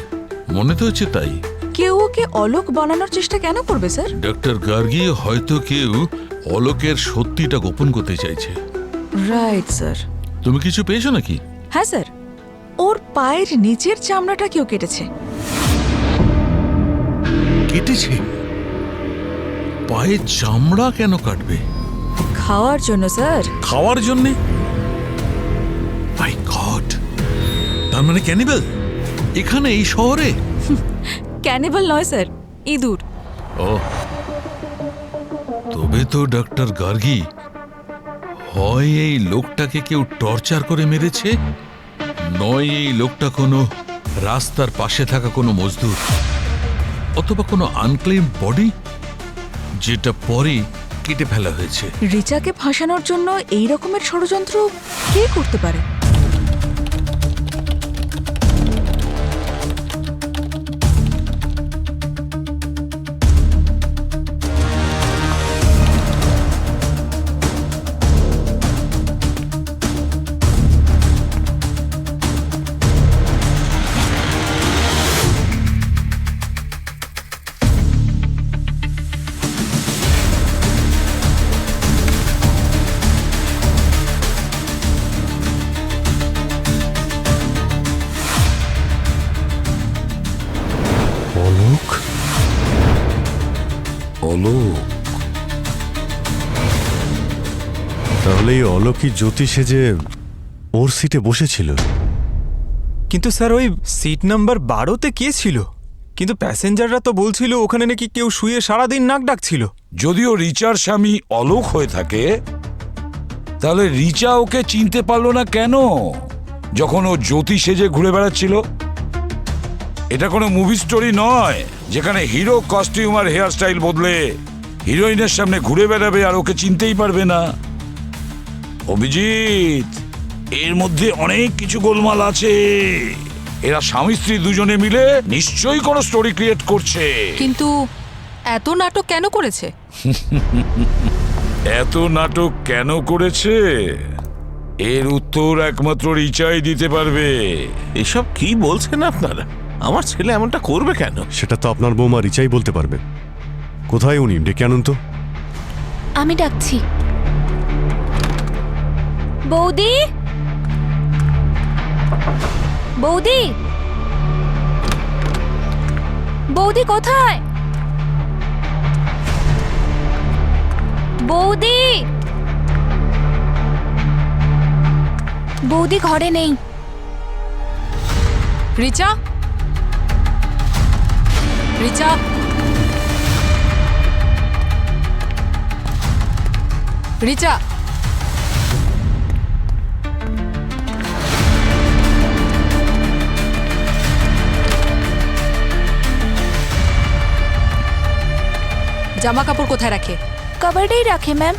মনে তো হচ্ছে তাই।
কেউ ওকে অলোক বানানোর চেষ্টা কেন করবে স্যার?
ডক্টর গার্গী হয়তো কেউ অলোকের সত্যিটা গোপন করতে চাইছে।
Right sir.
তুমি কিছু পেয়েছো নাকি?
হ্যাঁ স্যার, ওর পায়ের নিচের চামড়াটা কেউ কেটেছে।
কেটেছে? পায়ের চামড়া কেন কাটবে?
খাওয়ার জন্য স্যার।
খাওয়ার জন্যে? মাই গড, তার মানে ক্যানিবাল এখানে এই শহরে?
ক্যানিবাল নয় স্যার, ইঁদুর।
ও, তবে তো ডক্টর গার্গী, হয় এই লোকটাকে কেউ টর্চার করে মেরেছে, নয় এই লোকটা কোনো রাস্তার পাশে থাকা কোনো মজদুর, অথবা কোনো আনক্লেইম বডি যেটা পরে কেটে ফেলা হয়েছে।
রিচাকে ফাঁসানোর জন্য এই রকমের ষড়যন্ত্র কে করতে পারে?
অলোক?
অলোক?
তাহলে এই অলোকই জ্যোতি সেজে ওর সিটে বসেছিল।
কিন্তু স্যার ওই সিট নাম্বার 12তে কে ছিল? কিন্তু প্যাসেঞ্জাররা তো বলছিল ওখানে নাকি কেউ শুয়ে সারাদিন নাক ডাকছিল।
যদিও রিচার স্বামী অলোক হয়ে থাকে, তাহলে রিচা ওকে চিনতে পারলো না কেন যখন ও জ্যোতি সেজে ঘুরে বেড়াচ্ছিল? এটা কোনো মুভি স্টোরি নয় যেখানে হিরো কস্টিউম আর হেয়ার স্টাইল বদলে হিরোইনের সামনে ঘুরে বেড়াবে আর ওকে চিনতেই পারবে না। অভিজিৎ, এর মধ্যে অনেক কিছু গোলমাল আছে। এরা স্বামী স্ত্রী দুজনে মিলে নিশ্চয়ই কোনো স্টোরি ক্রিয়েট করছে।
কিন্তু এত নাটক কেন করেছে?
এত নাটক কেন করেছে এর উত্তর একমাত্র রিচাই দিতে পারবে।
এসব কি বলছেন আপনারা? আমার ছেলে এমনটা করবে কেন?
সেটা তো আপনার বৌমা রিচাই বলতে পারবে। কোথায় উনি? ডেকে আনুন তো।
আমি ডাকছি। বৌদি, বৌদি, বৌদি কোথায়? বৌদি, বৌদি ঘরে নেই।
রিচা, রিচা, রিচা, জামা কাপড় কোথায় রাখে?
কবার্ডেই রাখে ম্যাম।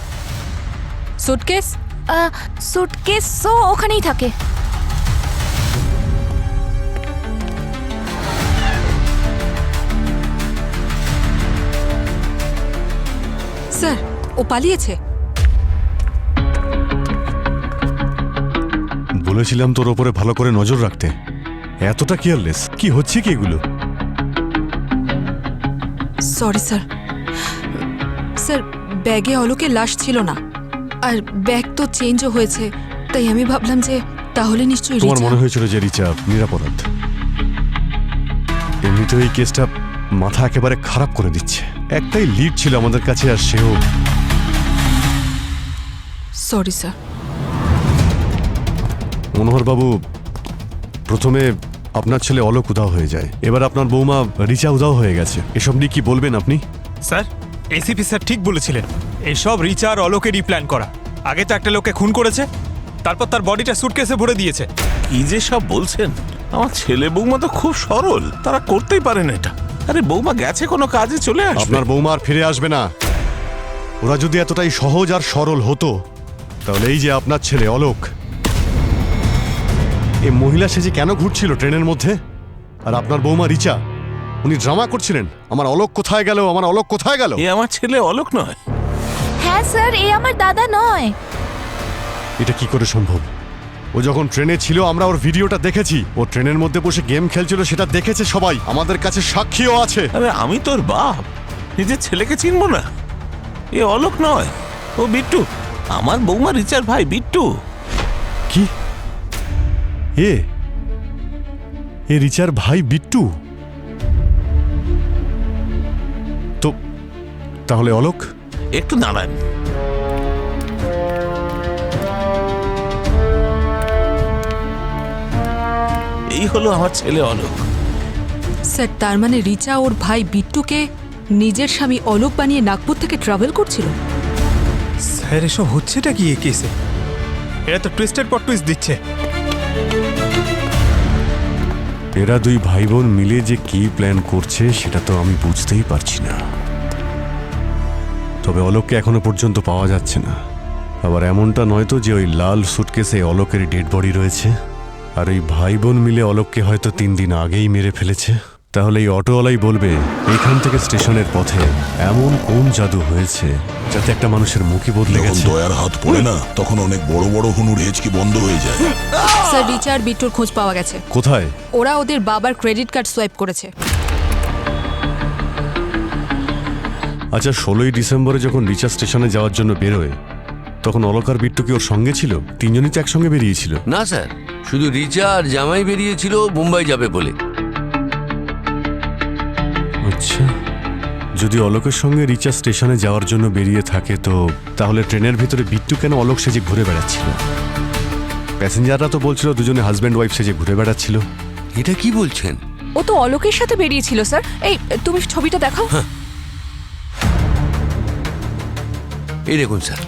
সুটকেস?
সুটকেসও ওখানেই থাকে।
স্যার, ও পালিয়েছে।
বলেছিলাম তোর ওপরে ভালো করে নজর রাখতে। এতটা কেয়ারলেস কি হচ্ছে কি এগুলো?
Sorry sir. স্যার, ব্যাগে অলোকের লাশ ছিল না, আর ব্যাগ তো চেঞ্জও হয়েছে, তাই আমি ভাবলাম যে তাহলে নিশ্চয়ই
তোমার
রিচা।
মনে হয়েছিল যে রিচা নিরাপরাধ। এমনিতেও এই কেসটা মাথা একেবারে খারাপ করে দিচ্ছে। একটাই লিড ছিল আমাদের কাছে, আর সেও।
Sorry sir.
মনোহর বাবু, প্রথমে আপনার ছেলে অলোক উধাও হয়ে যায়, এবার আপনার বৌমা রিচা উধাও হয়ে গেছে। এসব নিয়ে কি বলবেন আপনি?
স্যার, এসিপি স্যার ঠিক বলেছিলেন। এসব রিচা আর অলোকেরই প্ল্যান করা। আগে তো একটা লোককে খুন করেছে, তারপর তার বডিটা সুটকেসে ভরে দিয়েছে।
কি যে সব বলছেন? আমার ছেলে বৌমা তো খুব সরল, তারা করতেই পারেন এটা। আরে বৌমা গেছে কোনো কাজে, চলে আসবে।
আপনার বৌমা আর ফিরে আসবে না। ওরা যদি এতটাই সহজ আর সরল হতো, তাহলে এই যে আপনার ছেলে অলোক, এই মহিলা সেজে কেন ঘুরছিল ট্রেনের মধ্যে? আর আপনার বৌমা রিচা, উনি ড্রামা করছিলেন, আমার অলোক কোথায় গেল, আমার অলোক কোথায় গেল।
এ আমার ছেলে অলোক নয়।
হ্যাঁ স্যার, এ আমার দাদা নয়।
এটা কি করে সম্ভব? ও যখন ট্রেনে ছিল আমরা ওর ভিডিওটা দেখেছি। ও ট্রেনের মধ্যে বসে গেম খেলছিল, সেটা দেখেছে সবাই। আমাদের কাছে সাক্ষীও আছে।
আরে আমি তোর বাপ, নিজের ছেলেকে চিনবো না? এ অলোক নয়, ও বিট্টু, আমার বৌমা রিচার ভাই বিট্টু।
কি? এ রিচার ভাই বিট্টু? তো তাহলে অলোক?
একটু দাঁড়ান। এই হলো আমার ছেলে অলোক।
স্যার, তার মানে রিচা ওর ভাই বিট্টুকে নিজের স্বামী অলোক বানিয়ে নাগপুর থেকে ট্রাভেল করছিল।
স্যার, এসব হচ্ছেটা কি এই কেসে? এরা তো টুইস্টের পর টুইস্ট দিচ্ছে।
এরা দুই ভাই বোন মিলে যে কি প্ল্যান করছে সেটা তো আমি বুঝতেই পারছি না। তবে অলোককে এখনো পর্যন্ত পাওয়া যাচ্ছে না। আবার এমনটা নয় তো যে ওই লাল সুটকেসে অলোকের ডেড বডি রয়েছে, আর ওই ভাই বোন মিলে অলোককে হয়তো 3 দিন আগেই মেরে ফেলেছে। তাহলে এই অটোওয়ালাই বলবে এখান থেকে স্টেশনের পথে এমন কোন জাদু হয়েছে যাতে একটা মানুষের মুখই বদলে
যখন
গেছে।
দয়ার হাত পড়ে না, তখন অনেক বড় বড় হুনুর হেঁচকি বন্ধ হয়ে যায়।
স্যার, রিচা আর বিট্টুর খোঁজ পাওয়া গেছে।
কোথায়?
ওরা ওদের বাবার ক্রেডিট কার্ড সোয়াইপ করেছে।
আচ্ছা, 16ই ডিসেম্বরে যখন রিচা স্টেশনে যাওয়ার জন্য বেরোয়, তখন অলোক আর বিট্টু কি ওর সঙ্গে ছিল? 3 জনই তো একসঙ্গে বেরিয়েছিল।
না স্যার, শুধু রিচা আর জামাই বেরিয়েছিল মুম্বাই যাবে বলে।
আচ্ছা, যদি অলোকের সঙ্গে রিচা স্টেশনে যাওয়ার জন্য বেরিয়ে থাকে, তো তাহলে ট্রেনের ভিতরে বিট্টু কেন অলোক সেজে ঘুরে বেড়াচ্ছিল? প্যাসেঞ্জাররা তো বলছিল দুজনে হাজব্যান্ড ওয়াইফ সেজে ঘুরে বেড়াচ্ছিল।
এটা কি বলছেন?
ও তো অলোকের সাথে বেরিয়েছিল স্যার। এই তুমি ছবিটা দেখাও।
এই দেখুন স্যার।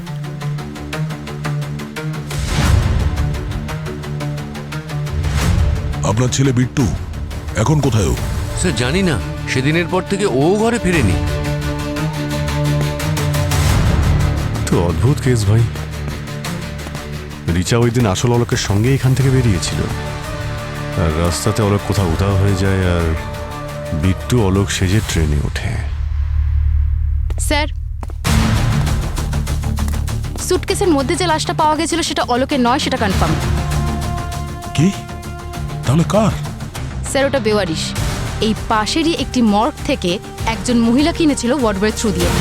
আপনার ছেলে বিট্টু এখন কোথায় ও?
স্যার জানি না, সেদিনের পর থেকে ও ঘরে ফেরেনি।
তো অদ্ভুত কেস ভাই। রিচা ওই দিন আসল অলোকের সঙ্গে এখান থেকে বেরিয়েছিল, আর রাস্তাতে অলোক কোথাও উধাও হয়ে যায়, আর বিট্টু অলোক সেজে ট্রেনে ওঠে।
স্যার, সুটকেসের মধ্যে যে লাশটা পাওয়া গেছিল সেটা অলোকের নয়, সেটা কনফার্ম।
কি? তাহলে কার?
স্যার ওটা বেওয়ারিশ। এই পাশেরই একটি মর্গ থেকে একজন মহিলা কিনেছিল ওয়ার্ড বয়ের থ্রু দিয়ে।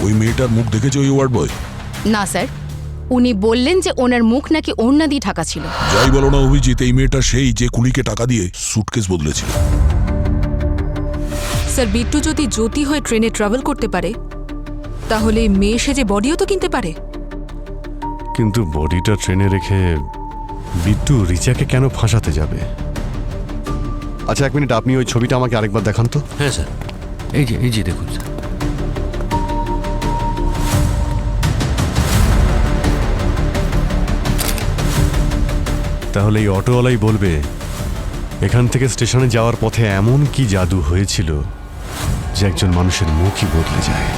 ওই মেয়েটার মুখ দেখেছে ওই ওয়ার্ড বয়?
না স্যার, উনি বললেন যে ওনার মুখ নাকি ওড়না দিয়ে ঢাকা ছিল।
যাই বলো না অভিজিৎ, এই মেয়েটা সেই যে কুলিকে টাকা দিয়ে সুটকেস বদলেছিল।
স্যার বিট্টু যদি জ্যোতি হয়ে ট্রেনে ট্রাভেল করতে পারে, তাহলে মেয়ে সেজে বডিও তো কিনতে পারে।
কিন্তু বডিটা ট্রেনে রেখে বিট্টু রিচাকে কেন ফাঁসাতে যাবে? আচ্ছা, এক মিনিট, আপনি ওই ছবিটা আমাকে আরেকবার দেখান তো।
হ্যাঁ স্যার, এই যে দেখুন স্যার।
তাহলে এই অটোওয়ালাই বলবে এখান থেকে স্টেশনে যাওয়ার পথে এমন কি জাদু হয়েছিল যে একজন মানুষের মুখই বদলে যায়।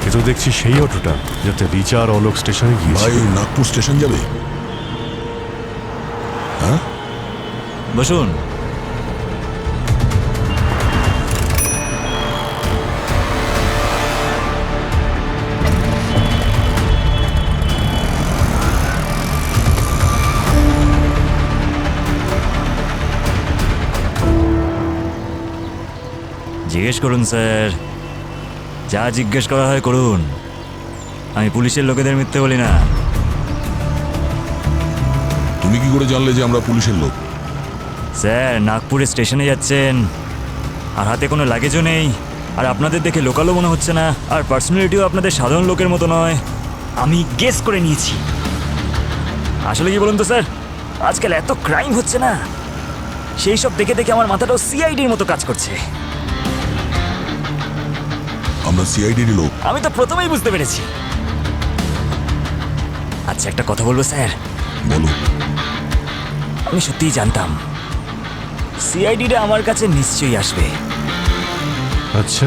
এ তো দেখছি সেই অটোটা যাতে রিচা আর অলোক স্টেশনে গিয়েছে।
ভাই নাগপুর স্টেশন যাবে? হ্যাঁ,
বসুন। জিজ্ঞেস করুন স্যার, যা জিজ্ঞেস করা হয় করুন। আমি পুলিশের লোকেদের মিথ্যে বলি না।
তুমি কি করে জানলে যে আমরা পুলিশের লোক?
স্যার, নাগপুরে স্টেশনে যাচ্ছেন আর হাতে কোনো লাগেজও নেই, আর আপনাদের দেখে লোকালও মনে হচ্ছে না, আর পার্সোনালিটিও আপনাদের সাধারণ লোকের মতো নয়। আমি গেস করে নিয়েছি। আসলে কি বলুন তো স্যার, আজকাল এত ক্রাইম হচ্ছে না, সেই সব দেখে দেখে আমার মাথাটাও সিআইডির মতো কাজ করছে।
আমরা সিআইডির লোক।
আমি তো প্রথমেই বুঝতে পেরেছি। আচ্ছা, একটা কথা বলবো স্যার?
বলো।
আমি সত্যিই জানতাম সিআইডিটা আমার কাছে নিশ্চয়ই আসবে।
আচ্ছা,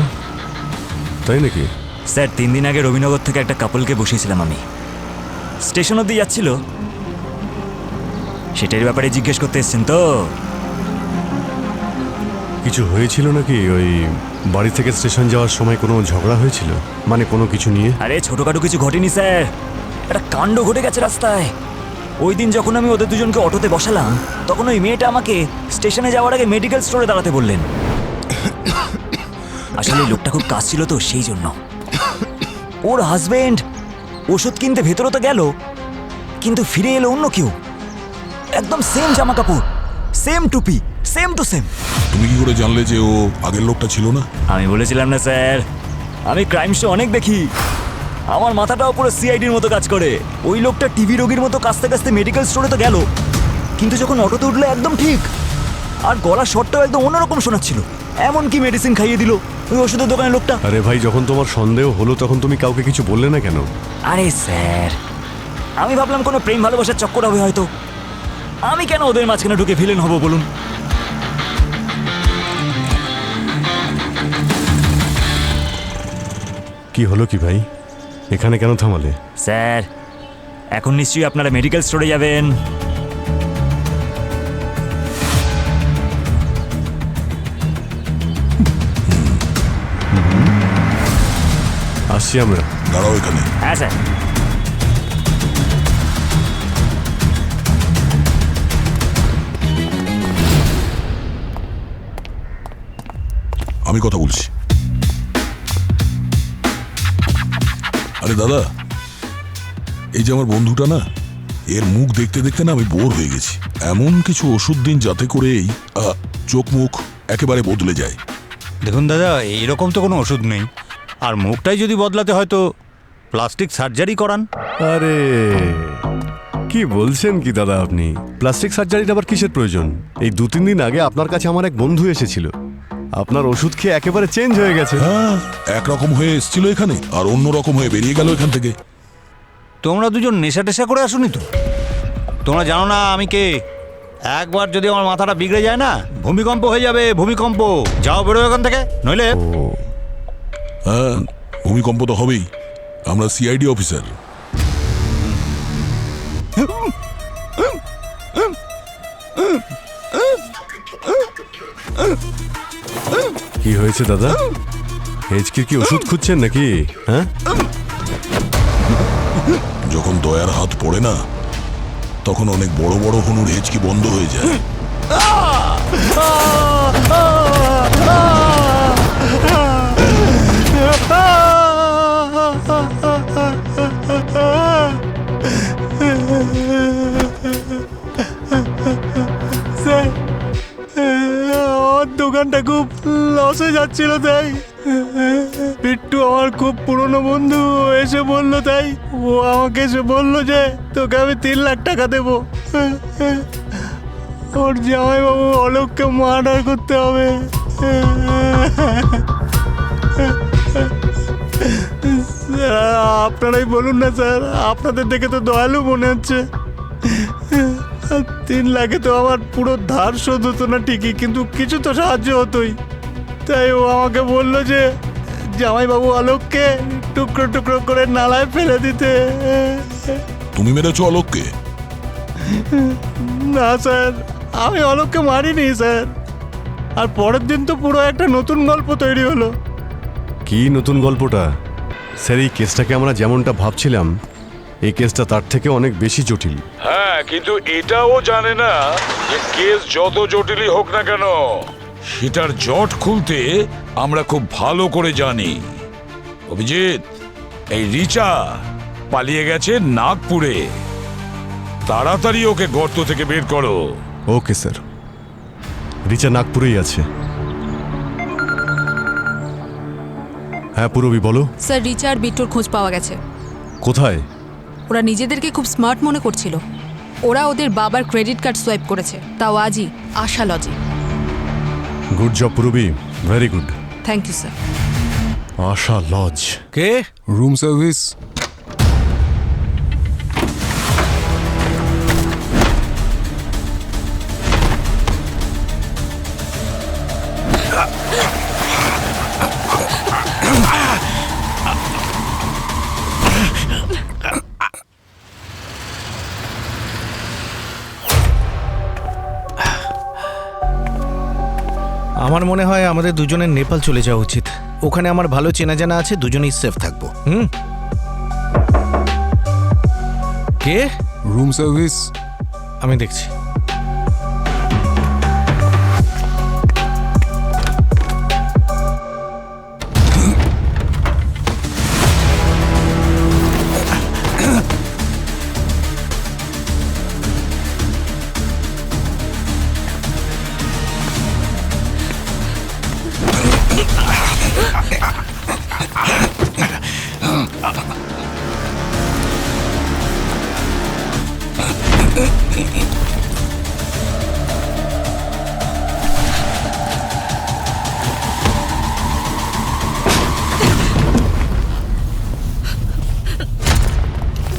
তাই নাকি?
স্যার, 3 দিন আগে রবিনগর থেকে একটা কাপলকে বসিয়েছিলাম আমি। স্টেশন অব্দি যাচ্ছিল, সেটার ব্যাপারে জিজ্ঞেস করতে এসছেন তো?
কিছু হয়েছিল নাকি? ওই বাড়ি থেকে স্টেশন যাওয়ার সময় কোনো ঝগড়া হয়েছিল, মানে কোনো কিছু নিয়ে?
আরে ছোটখাটো কিছু ঘটেনি স্যার, একটা কাণ্ড ঘটে গেছে রাস্তায়। ওই দিন যখন আমি ওদের দুজনকে অটোতে বসালাম, তখন ওই মেয়েটা আমাকে স্টেশনে যাওয়ার আগে মেডিকেল স্টোরে দাঁড়াতে বললেন। আসলে লোকটা খুব কাজ ছিল তো, সেই জন্য। ওর হাজবেন্ড ওষুধ কিনতে ভেতরে তো গেল, কিন্তু ফিরে এলো অন্য কেউ, একদম সেম জামা কাপড়, সেম টুপি, সেম টু সেম।
তুমি কি করে জানলে যে ও আগের লোকটা ছিল না?
আমি বলেছিলাম না স্যার, আমি ক্রাইম শো অনেক দেখি, আমার মাথাটাও পুরো সিআইডির মতো কাজ করে। ওই লোকটা টিভি রোগীর মতো কাছতে কাছতে মেডিকেল স্টোরে তো গেল, কিন্তু যখন অটোতে উঠলো একদম ঠিক, আর গলার শটটাও একদম অন্যরকম শোনাচ্ছিল। এমনকি মেডিসিন খাইয়ে দিল ওই ওষুধের দোকানের লোকটা।
আরে ভাই, যখন তোমার সন্দেহ হলো তখন তুমি কাউকে কিছু বললে না কেন?
আরে স্যার, আমি ভাবলাম কোনো প্রেম ভালোবাসার চক্কর হবে হয়তো। আমি কেন ওদের মাঝখানে ঢুকে ভিলেন হব বলুন?
কি হলো কি ভাই, এখানে কেন থামালে?
স্যার, এখন নিশ্চয়ই আপনারা মেডিকেল স্টোরে যাবেন।
আসছি আমরা।
দাঁড়াও এখানে।
হ্যাঁ স্যার।
আমি কথা বলছি। আরে দাদা, এই যে আমার বন্ধুটা না, এর মুখ দেখতে দেখতে না আমি বোর হয়ে গেছি। এমন কিছু ওষুধ দিন যাতে করে এই চোখ মুখ একেবারে বদলে যায়।
দেখুন দাদা, এইরকম তো কোনো ওষুধ নেই, আর মুখটাই যদি বদলাতে হয় তো প্লাস্টিক সার্জারি করান।
আরে কি বলছেন কি দাদা আপনি? প্লাস্টিক সার্জারির আবার কিসের প্রয়োজন? এই 2-3 দিন আগে আপনার কাছে আমার এক বন্ধু এসেছিল, আপনার ওষুধ খেয়ে একেবারে চেঞ্জ হয়ে গেছে।
হ্যাঁ, একরকম হয়ে এসেছিল এখানে আর অন্য রকম হয়ে বেরিয়ে গেল এখান থেকে।
তোমরা দুজন নেশা টেশা করে আসুনি তো? তোমরা জানো না আমি কে? একবার যদি আমার মাথাটা বিগড়ে যায় না, ভূমিকম্প হয়ে যাবে, ভূমিকম্প। যাও, বেরো এখান থেকে, নইলে।
হ্যাঁ, ভূমিকম্প তো হবেই। আমরা সিআইডি অফিসার।
কি হয়েছে দাদা? হেঁচকির কি ওষুধ খুঁজছেন নাকি? হ্যাঁ,
যখন দয়ার হাত পড়ে না, তখন অনেক বড় বড় হনুর হেঁচকি বন্ধ হয়ে যায়।
আমার দোকানটা খুব লসে যাচ্ছিল, তাই বিট্টু আমার খুব পুরনো বন্ধু এসে বললো, তাই ও আমাকে এসে বললো যে তোকে আমি 3 লাখ টাকা দেবো। ওর জামাইবাবু অলোককে মার্ডার করতে হবে। আপনারাই বলুন না স্যার, আপনাদের দেখে তো দয়ালু মনে হচ্ছে। 3 লাখে তো আমার পুরো ধার শোধ হতো না ঠিকই, কিন্তু কিছু তো সাহায্য হতোই। তাই ও আমাকে বললো যে জামাইবাবু অলোককে টুকরো টুকরো করে নালায় ফেলে দিতে।
তুমি মেরেছো অলোককে?
না স্যার, আমি অলোককে মারিনি স্যার। আর পরের দিন তো পুরো একটা নতুন গল্প তৈরি হলো।
কি নতুন গল্পটা? স্যার, এই কেসটাকে আমরা যেমনটা ভাবছিলাম, এই কেসটা তার থেকে অনেক বেশি জটিল।
হ্যাঁ, কিন্তু এটাও জানে না যে কেস যত জটিলই হোক না কেন, সেটার জট খুলতে আমরা খুব ভালো করে জানি। অভিজিৎ, এই রিচা পালিয়ে গেছে নাগপুরে। তাড়াতাড়ি ওকে গর্ত থেকে বের করো।
ওকে স্যার, রিচা নাগপুরেই আছে। হ্যাঁ পুরবি, বলো।
স্যার, রিচা আর বিট্টুর খোঁজ পাওয়া গেছে।
কোথায়?
ওরা নিজেদেরকে খুব স্মার্ট মনে করছিল। ওরা ওদের বাবার ক্রেডিট কার্ড সোয়াইপ করেছে, তাও আজই, আশা লজে।
Good job Purabi, very good.
Thank you sir.
Asha lodge.
কে? Room service.
আমার মনে হয় আমাদের দুজনের নেপাল চলে যাওয়া উচিত। ওখানে আমার ভালো চেনা জানা আছে, দুজনেই সেফ থাকবো। কে?
Room service.
আমি দেখছি।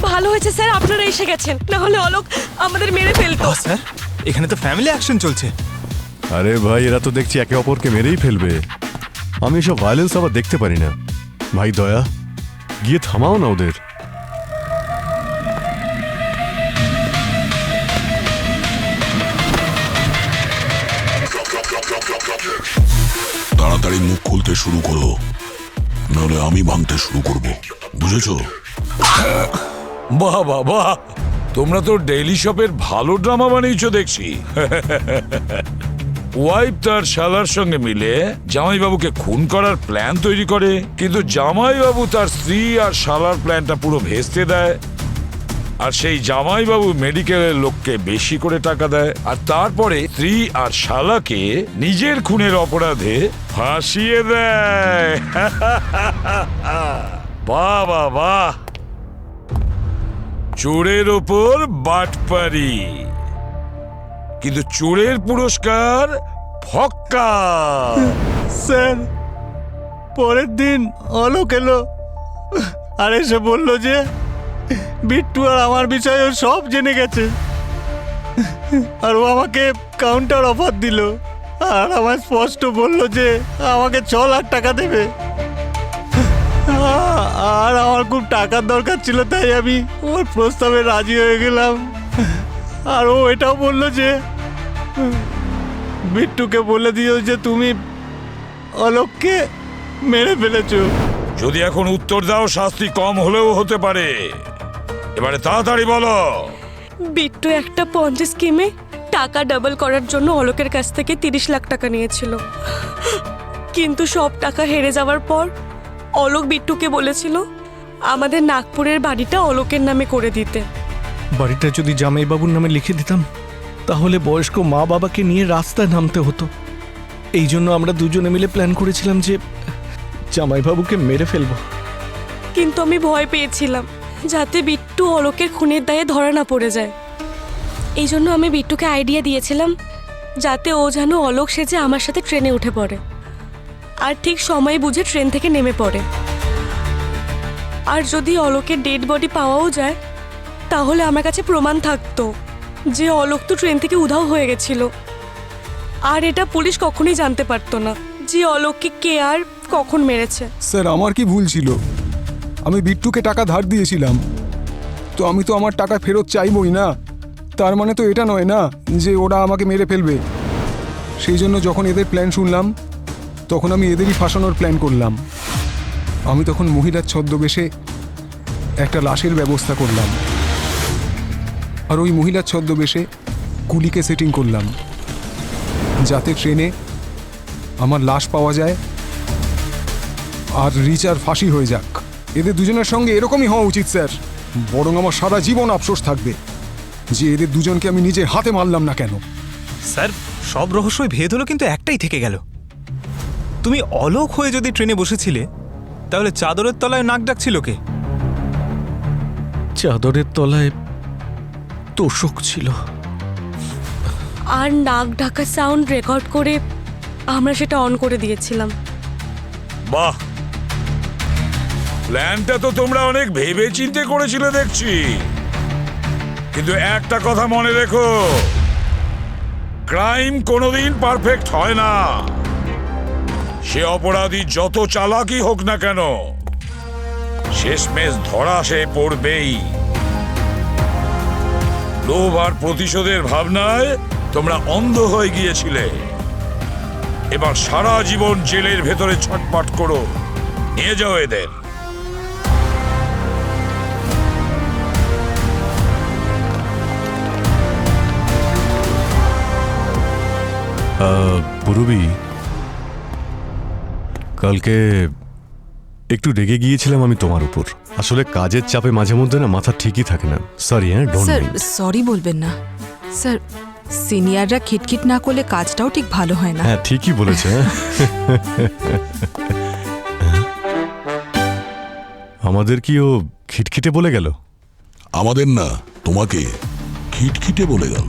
ভালো হয়েছে স্যার আপনারা এসে গেছেন, না হলে অলোক আমাদের মেরে ফেলতো।
স্যার, এখানে তো ফ্যামিলি অ্যাকশন চলছে।
আরে ভাই, এরা তো দেখছি একে অপরকে মেরেই ফেলবে। আমি এসব ভায়োলেন্স আবার দেখতে পারি না। ভাই দয়া, গিয়ে থামাও না ওদের।
তাড়াতাড়ি মুখ খুলতে শুরু করো, নাহলে আমি ভাঙতে শুরু করব, বুঝেছো?
বাহ বাহ বাহ, তোমরা তো ডেইলি শপের ভালো ড্রামা বানিয়েছো দেখছি। ওয়াইফ তার শালার সঙ্গে মিলে জামাইবাবুকে খুন করার প্ল্যান তৈরি করে, কিন্তু জামাইবাবু তার স্ত্রী আর শালার প্ল্যানটা পুরো ভেস্তে দেয়। আর সেই জামাইবাবু মেডিকেলের লোককে বেশি করে টাকা দেয়, আর তারপরে স্ত্রী আর শালাকে নিজের খুনের অপরাধে ফাঁসিয়ে দেয়। বাহ বাহ বাহ, চোরের ওপর বাটপারি, কিন্তু চোরের পুরস্কার ফক্কা।
স্যার, পরের দিন অলোক এলো আর এসে বলল যে বিট্টু আর আমার বিষয়ে ও সব জেনে গেছে, আর ও আমাকে কাউন্টার অফার দিল আর আমায় স্পষ্ট বলল যে আমাকে 6 লাখ টাকা দেবে। আর আমার খুব টাকার দরকার ছিল, তাই আমি ওর প্রস্তাবে রাজি হয়ে গেলাম। আর ও এটাও বলল যে বিট্টুকে বলে দিও যে তুমি অলোককে মেরে ফেলেছো।
যদি এখন উত্তর দাও শাস্তি কম হলেও হতে পারে। এবারে তাড়াতাড়ি বলো।
বিট্টু একটা পঞ্জি স্কিমে টাকা ডাবল করার জন্য অলোকের কাছ থেকে 30 লাখ টাকা নিয়েছিল, কিন্তু সব টাকা হেরে যাওয়ার পর অলোক বিট্টুকে বলেছিল আমাদের নাগপুরের বাড়িটা অলোকের নামে করে দিতে।
বাড়িটা যদি জামাইবাবুর নামে লিখে দিতাম তাহলে বয়স্ক মা বাবাকে নিয়ে রাস্তায় নামতে হতো। এই জন্য আমরা দুজনে মিলে প্ল্যান করেছিলাম যে জামাইবাবুকে মেরে ফেলবো।
কিন্তু আমি ভয় পেয়েছিলাম যাতে বিট্টু অলোকের খুনের দায়ে ধরা না পড়ে যায়। এই জন্য আমি বিট্টুকে আইডিয়া দিয়েছিলাম যাতে ও যেন অলোক সেজে আমার সাথে ট্রেনে উঠে পড়ে আর ঠিক সময় বুঝে ট্রেন থেকে নেমে পড়ে। আর যদি অলোকের ডেড বডি পাওয়াও যায় তাহলে আমার কাছে প্রমাণ থাকতো যে অলোক তো ট্রেন থেকে উধাও হয়ে গেছিল। আর এটা পুলিশ কখনোই জানতে পারতো না যে অলোককে কে আর কখন মেরেছে।
স্যার, আমার কি ভুল ছিল? আমি বিট্টুকে টাকা ধার দিয়েছিলাম, তো আমি তো আমার টাকা ফেরত চাইবই না। তার মানে তো এটা নয় না যে ওরা আমাকে মেরে ফেলবে। সেই জন্য যখন এদের প্ল্যান শুনলাম তখন আমি এদেরই ফাঁসানোর প্ল্যান করলাম। আমি তখন মহিলার ছদ্মবেশে একটা লাশের ব্যবস্থা করলাম, আর ওই মহিলার ছদ্মবেশে কুলিকে সেটিং করলাম যাতে ট্রেনে আমার লাশ পাওয়া যায় আর রিচার ফাঁসি হয়ে যাক। এদের দুজনের সঙ্গে এরকমই হওয়া উচিত স্যার, বরং আমার সারা জীবন আফসোস থাকবে যে এদের দুজনকে আমি নিজের হাতে মারলাম না কেন।
স্যার, সব রহস্যই ভেদ হলো, কিন্তু একটাই থেকে গেল। তুমি অলোক হয়ে যদি ট্রেনে বসেছিলে তাহলে চাদরের তলায় নাক ডাকছিল কে? চাদরের তলায় তোষক ছিল।
আর নাক ঢাকা সাউন্ড রেকর্ড করে আমরা সেটা অন করে দিয়েছিলাম।
বাহ, প্ল্যানটা তো তোমরা অনেক ভেবে চিন্তে করেছিলে দেখছি। কিন্তু একটা কথা মনে রেখো, ক্রাইম কোনোদিন পারফেক্ট হয় না। সে অপরাধী যত চালাকই হোক না কেন, শেষমেশ ধরা সে পড়বেই। লোভ আর প্রতিশোধের ভাবনায় তোমরা অন্ধ হয়ে গিয়েছিলে। এবার সারা জীবন জেলের ভেতরে ছটপট করো। নিয়ে যাও এদের।
পুরবি, কালকে একটু রেগে গিয়েছিলাম আমি তোমার উপর। আসলে কাজের চাপে মাঝে মধ্যে না মাথা ঠিকই থাকে না। Sorry. Don't
sir,
mind.
Sorry বলবেন না স্যার। সিনিয়ররা খিটখিট না করলে কাজটাও ঠিক ভালো হয় না।
হ্যাঁ, ঠিকই বলেছে। আমাদের কি ও খিটখিটে বলে গেল?
আমাদের না, তোমাকে খিটখিটে বলে গেল।